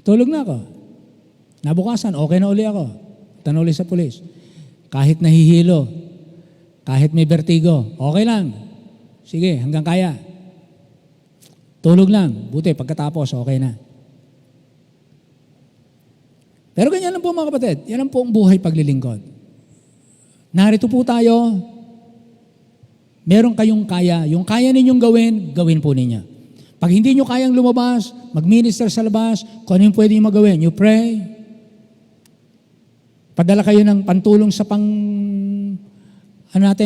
A: Tulog na ako. Nabukasan, okay na uli ako. Tanong uli sa pulis. Kahit nahihilo, kahit may vertigo, okay lang. Sige, hanggang kaya. Tulog lang. Buti, pagkatapos, okay na. Pero ganyan lang po mga kapatid. Yan lang po ang buhay paglilingkod. Narito po tayo. Meron kayong kaya. Yung kaya ninyong gawin, gawin po ninyo. Pag hindi nyo kayang lumabas, mag-minister sa labas, kung ano yung pwede nyo magawin, you pray. Padala kayo ng pantulong sa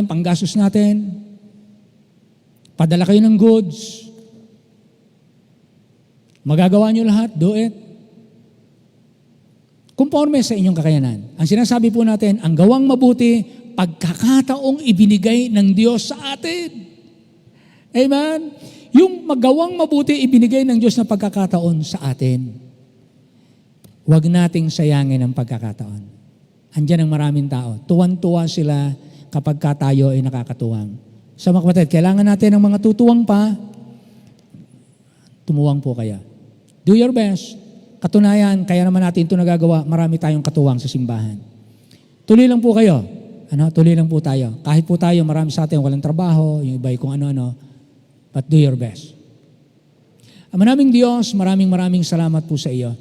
A: panggastos natin. Padala kayo ng goods. Magagawa nyo lahat, do it. Conforme sa inyong kakayanan. Ang sinasabi po natin, ang gawang mabuti, pagkakataong ibinigay ng Diyos sa atin. Amen? Yung magawang mabuti, ibinigay ng Diyos na pagkakataon sa atin. Huwag nating sayangin ang pagkakataon. Andiyan ang maraming tao. Tuwan-tuwa sila kapag tayo ay nakakatuwang. So mga kapatid, kailangan natin ng mga tutuwang pa. Tumuwang po kayo. Do your best. Katunayan, kaya naman natin ito nagagawa, marami tayong katuwang sa simbahan. Tuloy lang po kayo. Tuloy lang po tayo. Kahit po tayo, marami sa atin walang trabaho, yung iba kung ano-ano, but do your best. Ama naming Diyos, maraming salamat po sa iyo.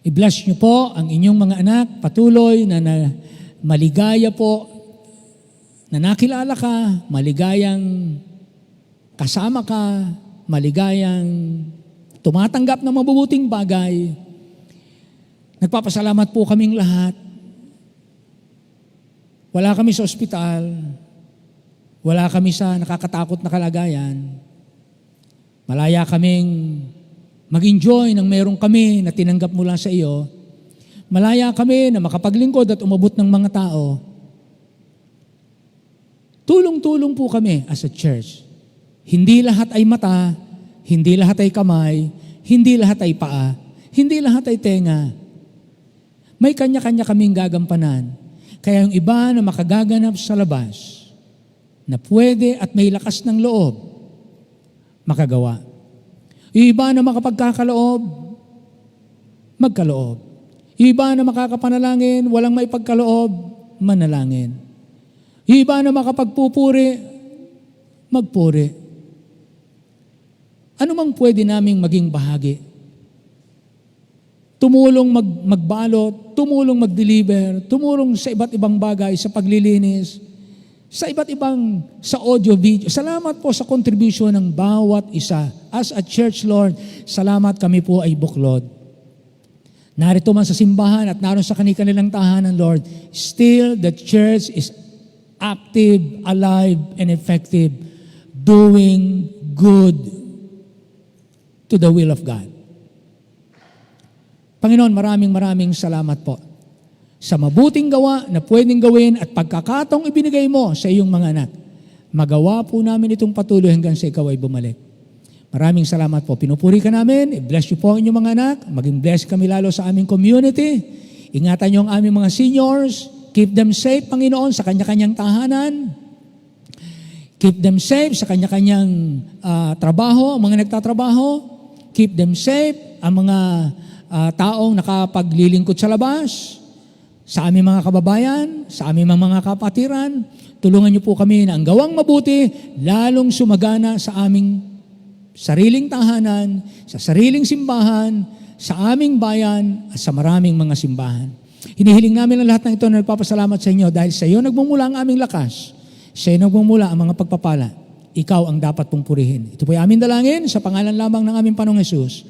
A: I-bless niyo po ang inyong mga anak, patuloy na maligaya po, na nakilala ka, maligayang kasama ka, maligayang tumatanggap ng mabubuting bagay. Nagpapasalamat po kaming lahat. Wala kami sa ospital, wala kami sa nakakatakot na kalagayan. Malaya kaming mag-enjoy ng meron kami na tinanggap mula sa iyo. Malaya kami na makapaglingkod at umabot ng mga tao. Tulong-tulong po kami as a church. Hindi lahat ay mata, hindi lahat ay kamay, hindi lahat ay paa, hindi lahat ay tenga. May kanya-kanya kaming gagampanan. Kaya yung iba na makagaganap sa labas, na pwede at may lakas ng loob, makagawa. Yung iba na makapagkakaloob, magkaloob. Yung iba na makakapanalangin, walang maipagkaloob, manalangin. Yung iba na makapagpupuri, magpuri. Ano mang pwede naming maging bahagi? Tumulong magbalot, tumulong mag-deliver, tumulong sa iba't ibang bagay, sa paglilinis, sa iba't ibang, sa audio, video. Salamat po sa contribution ng bawat isa. As a church, Lord, salamat kami po ay buklod. Narito man sa simbahan at naroon sa kanilang tahanan, Lord, still the church is active, alive, and effective, doing good to the will of God. Panginoon, maraming salamat po sa mabuting gawa na pwedeng gawin at pagkakataong ibinigay mo sa iyong mga anak. Magawa po namin itong patuloy hanggang sa ikaw ay bumalik. Maraming salamat po. Pinupuri ka namin. I-bless you po ang inyong mga anak. Maging bless kami lalo sa aming community. Ingatan niyo ang aming mga seniors. Keep them safe, Panginoon, sa kanya-kanyang tahanan. Keep them safe sa kanya-kanyang trabaho, ang mga nagtatrabaho. Keep them safe, ang mga taong nakapaglilingkod sa labas, sa aming mga kababayan, sa aming mga kapatiran. Tulungan niyo po kami na ang gawang mabuti, lalong sumagana sa aming sariling tahanan, sa sariling simbahan, sa aming bayan, at sa maraming mga simbahan. Hinihiling namin ang lahat ng ito na nagpapasalamat sa inyo dahil sa iyo nagmumula ang aming lakas, sa iyo nagmumula ang mga pagpapala. Ikaw ang dapat pong purihin. Ito po ay aming dalangin sa pangalan lamang ng aming Panginoong Hesus.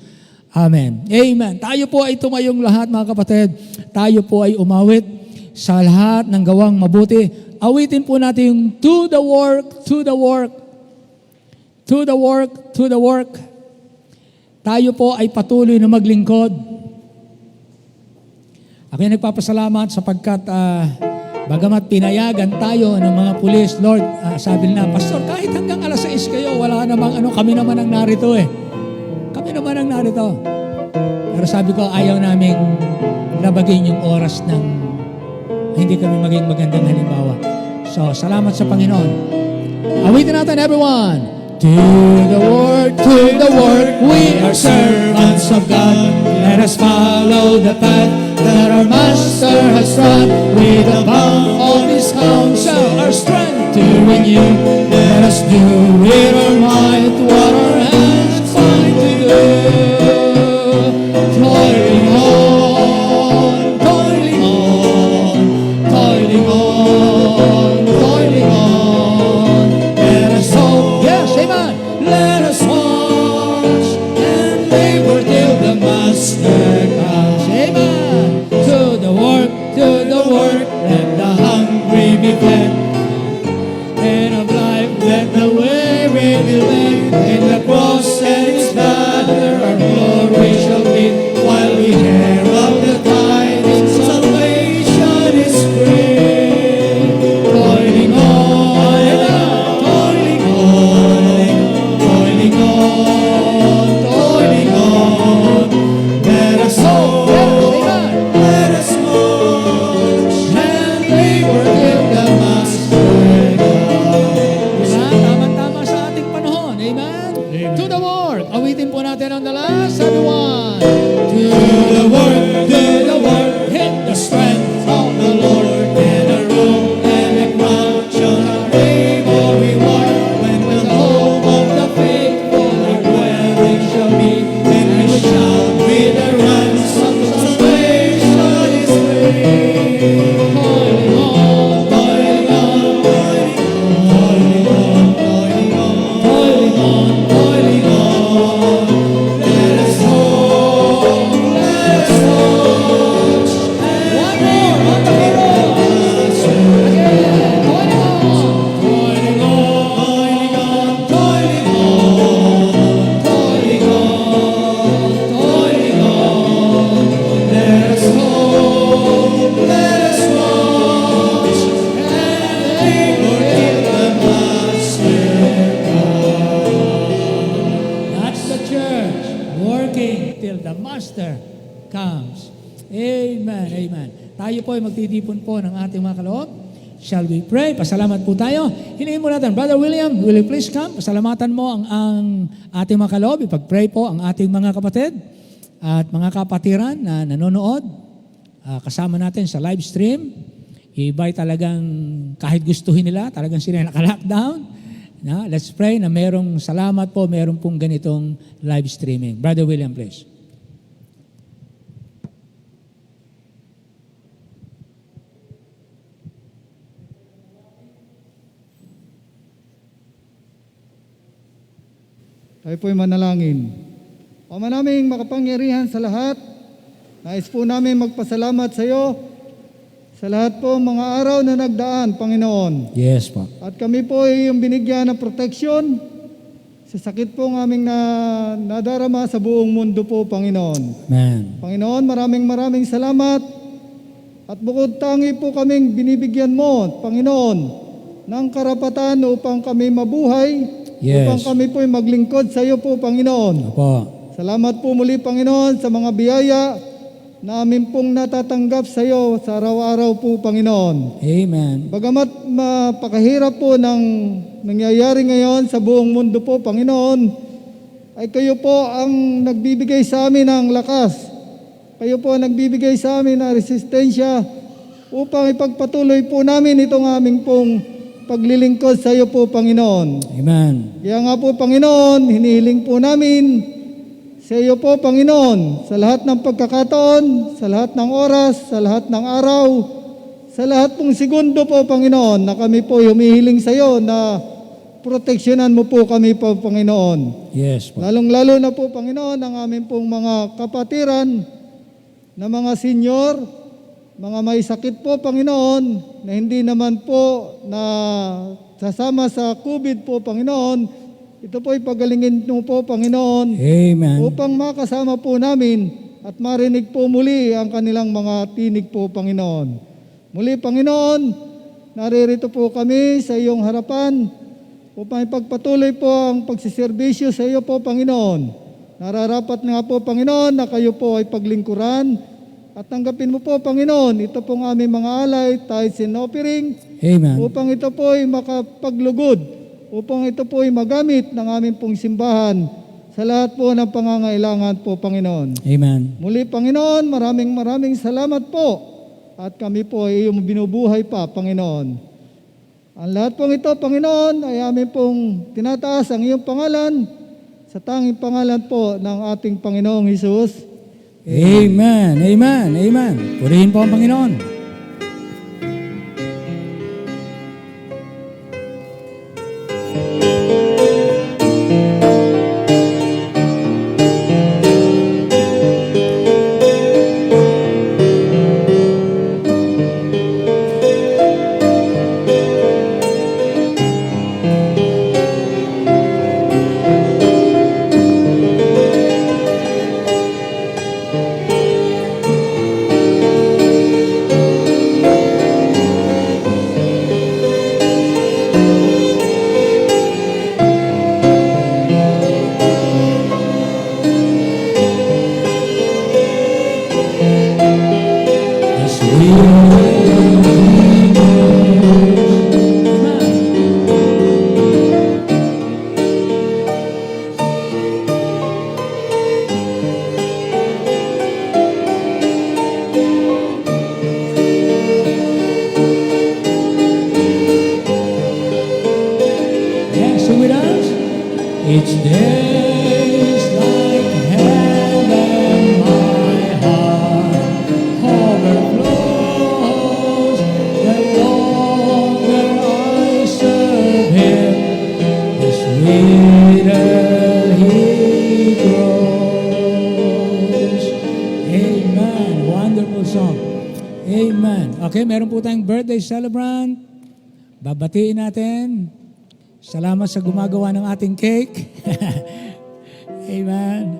A: Amen. Amen. Tayo po ay tumayong lahat, mga kapatid. Tayo po ay umawit sa lahat ng gawang mabuti. Awitin po natin yung to the work, to the work, to the work, to the work. Tayo po ay patuloy na maglingkod. Ako ay nagpapasalamat sapagkat bagamat pinayagan tayo ng mga pulis, Lord, sabi nila, Pastor, kahit hanggang alas 6 kayo, wala namang kami naman ang narito eh. Kami naman ang narito. Pero sabi ko, ayaw naming labagin yung oras ng hindi kami maging magandang halimbawa. So, salamat sa Panginoon. Awitin natin, everyone. To the work, we are servants of God. Let us follow the path that our Master has trod. With the palm of His counsel, our strength to renew. Let us do with our might what our hands find to do. Toiling on, toiling on, toiling on, toiling on. Let us hope, yes, amen. Let us watch and labor till the Master comes. Amen. To the work, let the hungry be fed. And of life, let the weary be led. In the cross and His banner, our glory shall be. While we herald the tidings, salvation is free. Toiling on, toiling on, toiling on, toiling on. Let comes. Amen, amen. Tayo po ay magtitipon po ng ating mga kaloob. Shall we pray? Pasalamat po tayo. Hilingin mo natin, Brother William, will you please come? Pasalamatan mo ang ating mga kaloob. Ipag-pray po ang ating mga kapatid at mga kapatiran na nanonood. Kasama natin sa live stream. Iba'y talagang kahit gustuhin nila, talagang sila naka-lockdown. Let's pray na merong salamat po, merong pong ganitong live streaming. Brother William, please.
B: Tayo po'y manalangin. Ama naming makapangyarihan sa lahat, nais po namin magpasalamat sa iyo sa lahat po mga araw na nagdaan, Panginoon.
A: Yes, po.
B: At kami po ay yung binigyan ng proteksyon sa sakit po ng aming nadarama sa buong mundo po, Panginoon.
A: Amen.
B: Panginoon, maraming salamat. At bukod tangi po kaming binibigyan mo, Panginoon, ng karapatan upang kami mabuhay.
A: Yes.
B: Upang kami po'y maglingkod sa iyo po, Panginoon.
A: Opo.
B: Salamat po muli, Panginoon, sa mga biyaya na amin pong natatanggap sa iyo sa araw-araw po, Panginoon.
A: Amen.
B: Bagamat mapakahirap po ng nangyayari ngayon sa buong mundo po, Panginoon, ay kayo po ang nagbibigay sa amin ng lakas. Kayo po ang nagbibigay sa amin ng resistensya upang ipagpatuloy po namin itong aming pong paglilingkod sa iyo po, Panginoon.
A: Amen.
B: Kaya nga po, Panginoon, hinihiling po namin sa iyo po, Panginoon, sa lahat ng pagkakataon, sa lahat ng oras, sa lahat ng araw, sa lahat pong segundo po, Panginoon, na kami po humihiling sa iyo na proteksyonan mo po kami po, Panginoon.
A: Yes, po.
B: Lalong-lalo na po, Panginoon, ang aming pong mga kapatiran na mga senior, mga may sakit po, Panginoon, na hindi naman po na sasama sa COVID po, Panginoon. Ito po ipagalingin mo po, Panginoon,
A: Amen.
B: upang makasama po namin at marinig po muli ang kanilang mga tinig po, Panginoon. Muli, Panginoon, naririto po kami sa iyong harapan upang ipagpatuloy po ang pagsiservisyo sa iyo po, Panginoon. Nararapat nga po, Panginoon, na kayo po ay paglingkuran. At tanggapin mo po, Panginoon, ito pong aming mga alay, tithes and offering,
A: Amen.
B: upang ito po ay makapaglugod, upang ito po ay magamit ng aming pong simbahan sa lahat po ng pangangailangan po, Panginoon.
A: Amen.
B: Muli, Panginoon, maraming salamat po. At kami po ay iyong binubuhay pa, Panginoon. Ang lahat pong ito, Panginoon, ay aming pong tinataas ang iyong pangalan sa tanging pangalan po ng ating Panginoong Hesus.
A: Amen. Amen. Amen. Purihin po ang Panginoon. Each day is like heaven, my heart overflows. The longer I serve Him, the sweeter He grows. Amen. Wonderful song. Amen. Okay, meron po tayong birthday celebrant. Babatiin natin. Salamat sa gumagawa ng ating cake. Amen.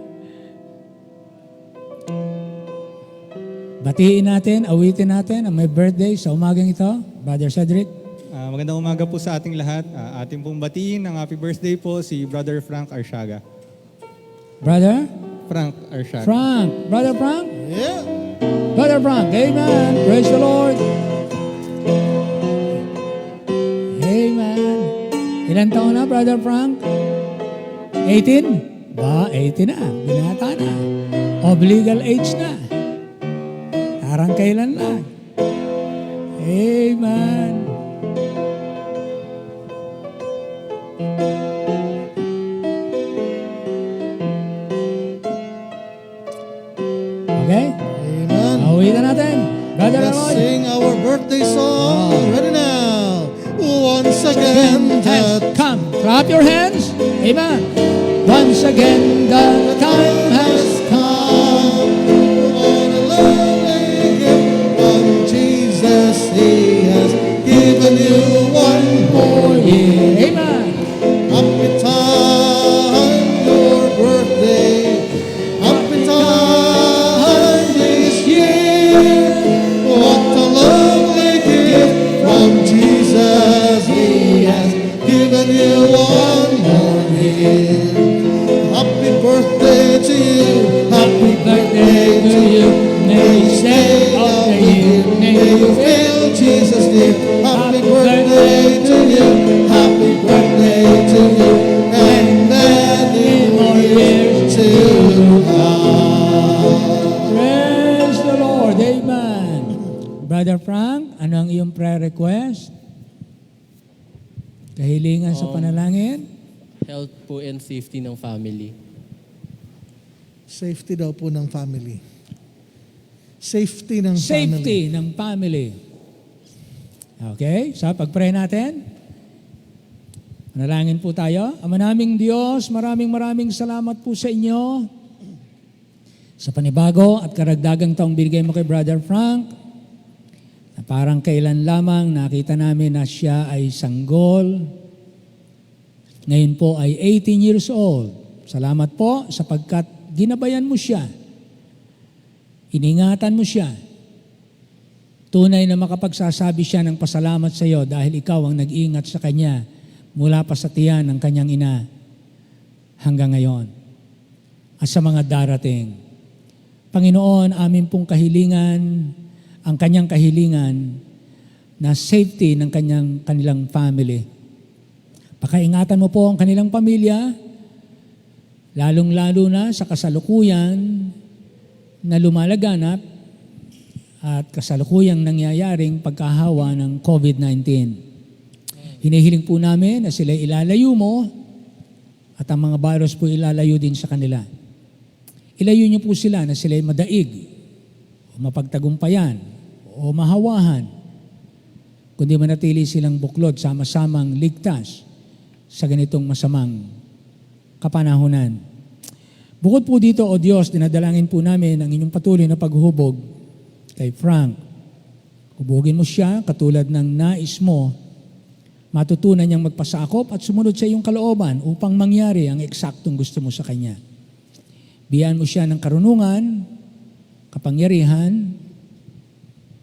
A: Batiin natin, awitin natin ang may birthday sa umagang ito. Brother Cedric.
C: Magandang umaga po sa ating lahat. Ating pong batiin ng happy birthday po si Brother Frank Arshaga.
A: Brother?
C: Frank Arshaga.
A: Frank. Brother Frank?
D: Yeah.
A: Brother Frank, amen. Praise the Lord. Amen. Ilan taon na, Brother Frank? 18? Ba, 18 na. Binata na. Of legal age na. Parang kailan lang. Amen. Okay?
D: Amen.
A: Awitan natin. Brother
D: Let's
A: Aloy.
D: sing our birthday song. Ready now. Once again,
A: Hands,
D: that
A: come. Clap your hands. Amen. Once again, the time has
D: come. What a lovely gift from Jesus. He has given you one more year.
A: Amen.
D: Happy time, your birthday. Happy time this year. What a lovely gift from Jesus. He has given you one more year. Happy birthday to you. Happy birthday to you. May you stay of the year. May you feel Jesus dear. Happy birthday to you. Happy birthday to you. And many more years to come.
A: Praise the Lord. Amen. Brother Frank, ano ang iyong prayer request? Kahilingan sa panalangin?
E: Health po and safety ng family.
D: Safety daw po ng family. Safety ng family.
A: Safety ng family. Okay? So, pag-pray natin. Manalangin po tayo. Ama naming Diyos, maraming salamat po sa inyo sa panibago at karagdagang taong binigay mo kay Brother Frank na parang kailan lamang nakita namin na siya ay sanggol. Ngayon po ay 18 years old. Salamat po sapagkat ginabayan mo siya. Iningatan mo siya. Tunay na makapagsasabi siya ng pasalamat sa iyo dahil ikaw ang nag-iingat sa kanya mula pa sa tiyan ng kanyang ina hanggang ngayon. At sa mga darating. Panginoon, amin pong kahilingan, ang kanyang kahilingan na safety ng kanilang family. Pakaingatan mo po ang kanilang pamilya, lalong-lalo na sa kasalukuyan na lumalaganap at kasalukuyang nangyayaring pagkahawa ng COVID-19. Hinihiling po namin na sila ilalayo mo at ang mga virus po ilalayo din sa kanila. Ilayo niyo po sila na sila madaig o mapagtagumpayan o mahawahan kundi manatili silang buklod sama-samang ligtas sa ganitong masamang kapanahunan. Bukod po dito, O Diyos, dinadalangin po namin ang inyong patuloy na paghubog kay Frank. Hubugin mo siya katulad ng nais mo, matutunan niyang magpasakop at sumunod sa iyong kalooban upang mangyari ang eksaktong gusto mo sa kanya. Biyaan mo siya ng karunungan, kapangyarihan,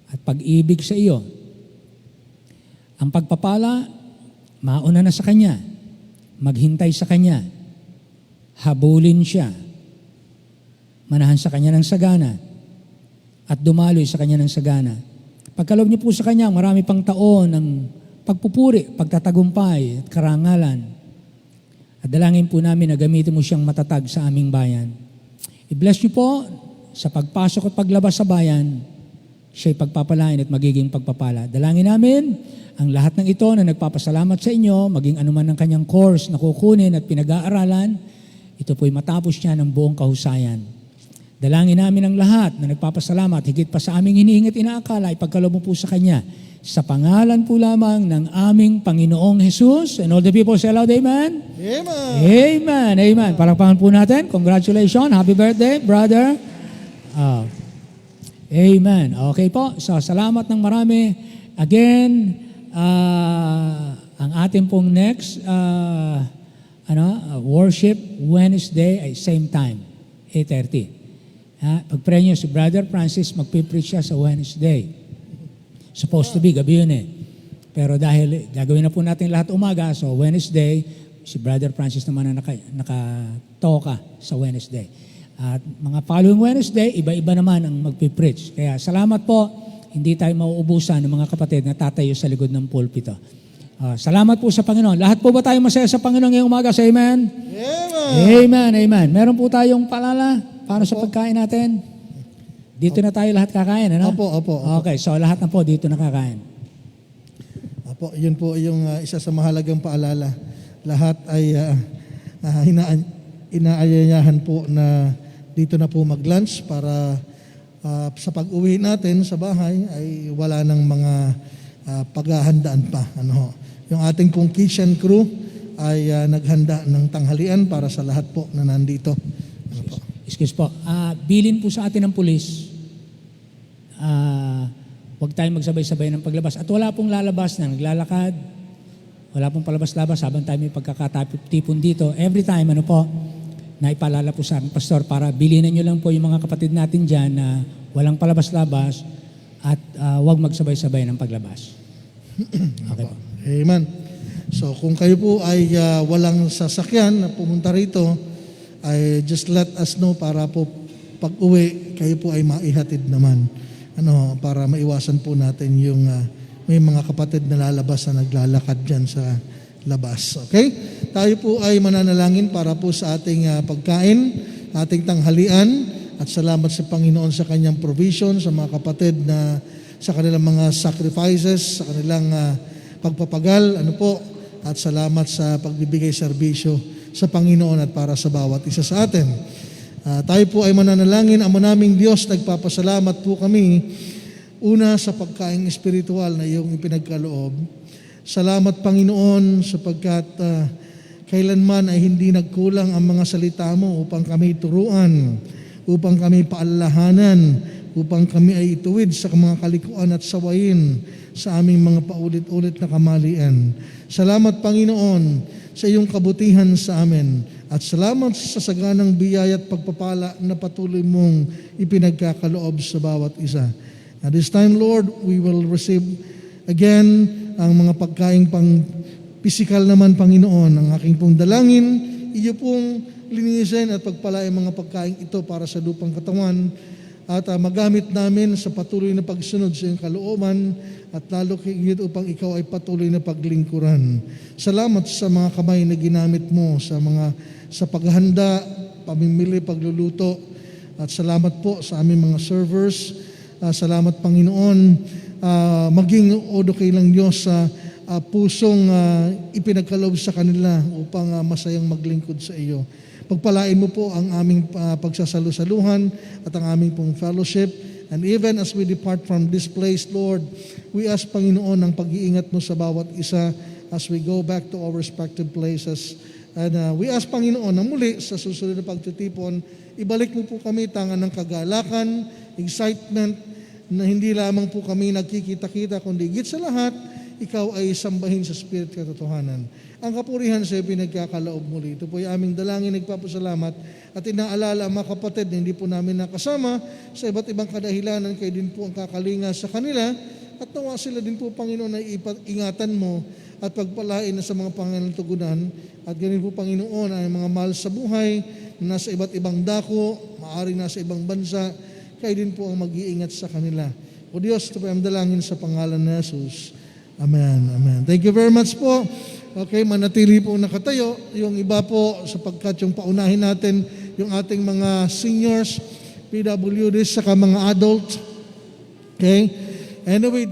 A: at pag-ibig sa iyo. Ang pagpapala, mauna na sa kanya. Maghintay sa kanya. Habulin siya. Manahan sa kanya ng sagana. At dumaloy sa kanya ng sagana. Pagkaloob niyo po sa kanya, marami pang taon ng pagpupuri, pagtatagumpay, at karangalan. At dalangin po namin na gamitin mo siyang matatag sa aming bayan. I-bless niyo po sa pagpasok at paglabas sa bayan, siya'y pagpapalain at magiging pagpapala. Dalangin namin ang lahat ng ito na nagpapasalamat sa inyo, maging anuman ng kanyang course na kukunin at pinag-aaralan, ito po'y matapos niya ng buong kahusayan. Dalangin namin ang lahat na nagpapasalamat, higit pa sa aming hinihingi at inaakala, ipagkaloob mo po sa kanya. Sa pangalan po lamang ng aming Panginoong Jesus. And all the people say aloud, Amen?
D: Amen.
A: Amen. Amen. Palakpakan po natin. Congratulations. Happy birthday, brother. Amen. Okay po. So, salamat ng marami. Again, ang ating pong next worship Wednesday ay same time, 8:30. Pag-pray niyo si Brother Francis, magpipreach siya sa Wednesday. Supposed to be, gabi yun eh. Pero dahil gagawin na po natin lahat umaga, so Wednesday, si Brother Francis naman na nakatoka sa Wednesday. At mga following Wednesday, iba-iba naman ang magpipreach. Kaya salamat po, hindi tayo mauubusan ng mga kapatid na tatayo sa likod ng pulpito. Salamat po sa Panginoon. Lahat po ba tayo masaya sa Panginoon ngayong umaga? Say amen? Amen, amen. Meron po tayong paalala para sa pagkain natin. Dito na tayo lahat kakain, ano?
B: Opo.
A: Okay, so lahat na po dito nakakain.
B: Opo, yun po yung isa sa mahalagang paalala. Lahat ay inaayayahan po na dito na po mag-lunch para sa pag-uwi natin sa bahay ay wala ng mga paghahandaan pa. Yung ating pong kitchen crew ay naghanda ng tanghalian para sa lahat po na nandito. Po?
A: Excuse po. Bilin po sa atin ng pulis. Huwag tayong magsabay-sabay ng paglabas. At wala pong lalabas na naglalakad. Wala pong palabas-labas habang tayo may pagkakatipon dito. Every time, na ipaalala po sa aking pastor para bilinan nyo lang po yung mga kapatid natin dyan na walang palabas-labas at huwag magsabay-sabay ng paglabas. Okay po.
B: Amen. So kung kayo po ay walang sasakyan na pumunta rito, ay just let us know para po pag-uwi kayo po ay maihatid naman. Para maiwasan po natin yung may mga kapatid na lalabas na naglalakad dyan sa labas. Okay? Tayo po ay mananalangin para po sa ating pagkain, ating tanghalian, at salamat sa Panginoon sa kanyang provision, sa mga kapatid na sa kanilang mga sacrifices, sa kanilang pagpapagal, at salamat sa pagbibigay serbisyo sa Panginoon at para sa bawat isa sa atin. Tayo po ay mananalangin. Amo naming Diyos, nagpapasalamat po kami una sa pagkaing espiritual na iyong ipinagkaloob. Salamat Panginoon sapagkat kailanman ay hindi nagkulang ang mga salita mo upang kami turuan, upang kami paalalahanan, upang kami ay ituwid sa mga kalikuan at sawayin sa aming mga paulit-ulit na kamalian. Salamat Panginoon sa iyong kabutihan sa amin at salamat sa saganang biyaya at pagpapala na patuloy mong ipinagkakaloob sa bawat isa. At this time, Lord, we will receive again ang mga pagkain pang pisikal naman, Panginoon. Ang aking pong dalangin, iyo pong linisin at pagpalain mga pagkain ito para sa lupang katawan at magamit namin sa patuloy na pagsunod sa iyong kalooban at lalo higit upang ikaw ay patuloy na paglingkuran. Salamat sa mga kamay na ginamit mo sa paghanda, pamimili, pagluluto at salamat po sa aming mga servers. Salamat Panginoon, maging odo kailang Diyos sa pusong ipinagkaloob sa kanila upang masayang maglingkod sa iyo. Pagpalain mo po ang aming pagsasalusaluhan at ang aming pong fellowship. And even as we depart from this place, Lord, we ask Panginoon ang pag-iingat mo sa bawat isa as we go back to our respective places. And we ask Panginoon na muli sa susunod na pagtitipon, ibalik mo po kami tangan ng kagalakan, excitement, na hindi lamang po kami nagkikita-kita, kundi higit sa lahat, ikaw ay sambahin sa Spirit katotohanan. Ang kapurihan sa iyo pinagkakaloob muli. Ito po ay aming dalangin, nagpapasalamat at inaalala ang mga kapatid na hindi po namin nakasama sa iba't ibang kadahilanan, kayo din po ang kakalinga sa kanila at nawa sila din po, Panginoon, ay ingatan mo at pagpalain na sa mga Panginoon tugunan at ganun po, Panginoon, ay mga mahal sa buhay na nasa iba't ibang dako, maaaring nasa ibang bansa, kayo din po ang mag-iingat sa kanila. O Diyos, ito po ang dalangin sa pangalan ni Jesus. Amen, amen. Thank you very much po. Okay, manatili po nakatayo. Yung iba po, sapagkat yung paunahin natin, yung ating mga seniors, PWDs, saka mga adults. Okay? Anyway,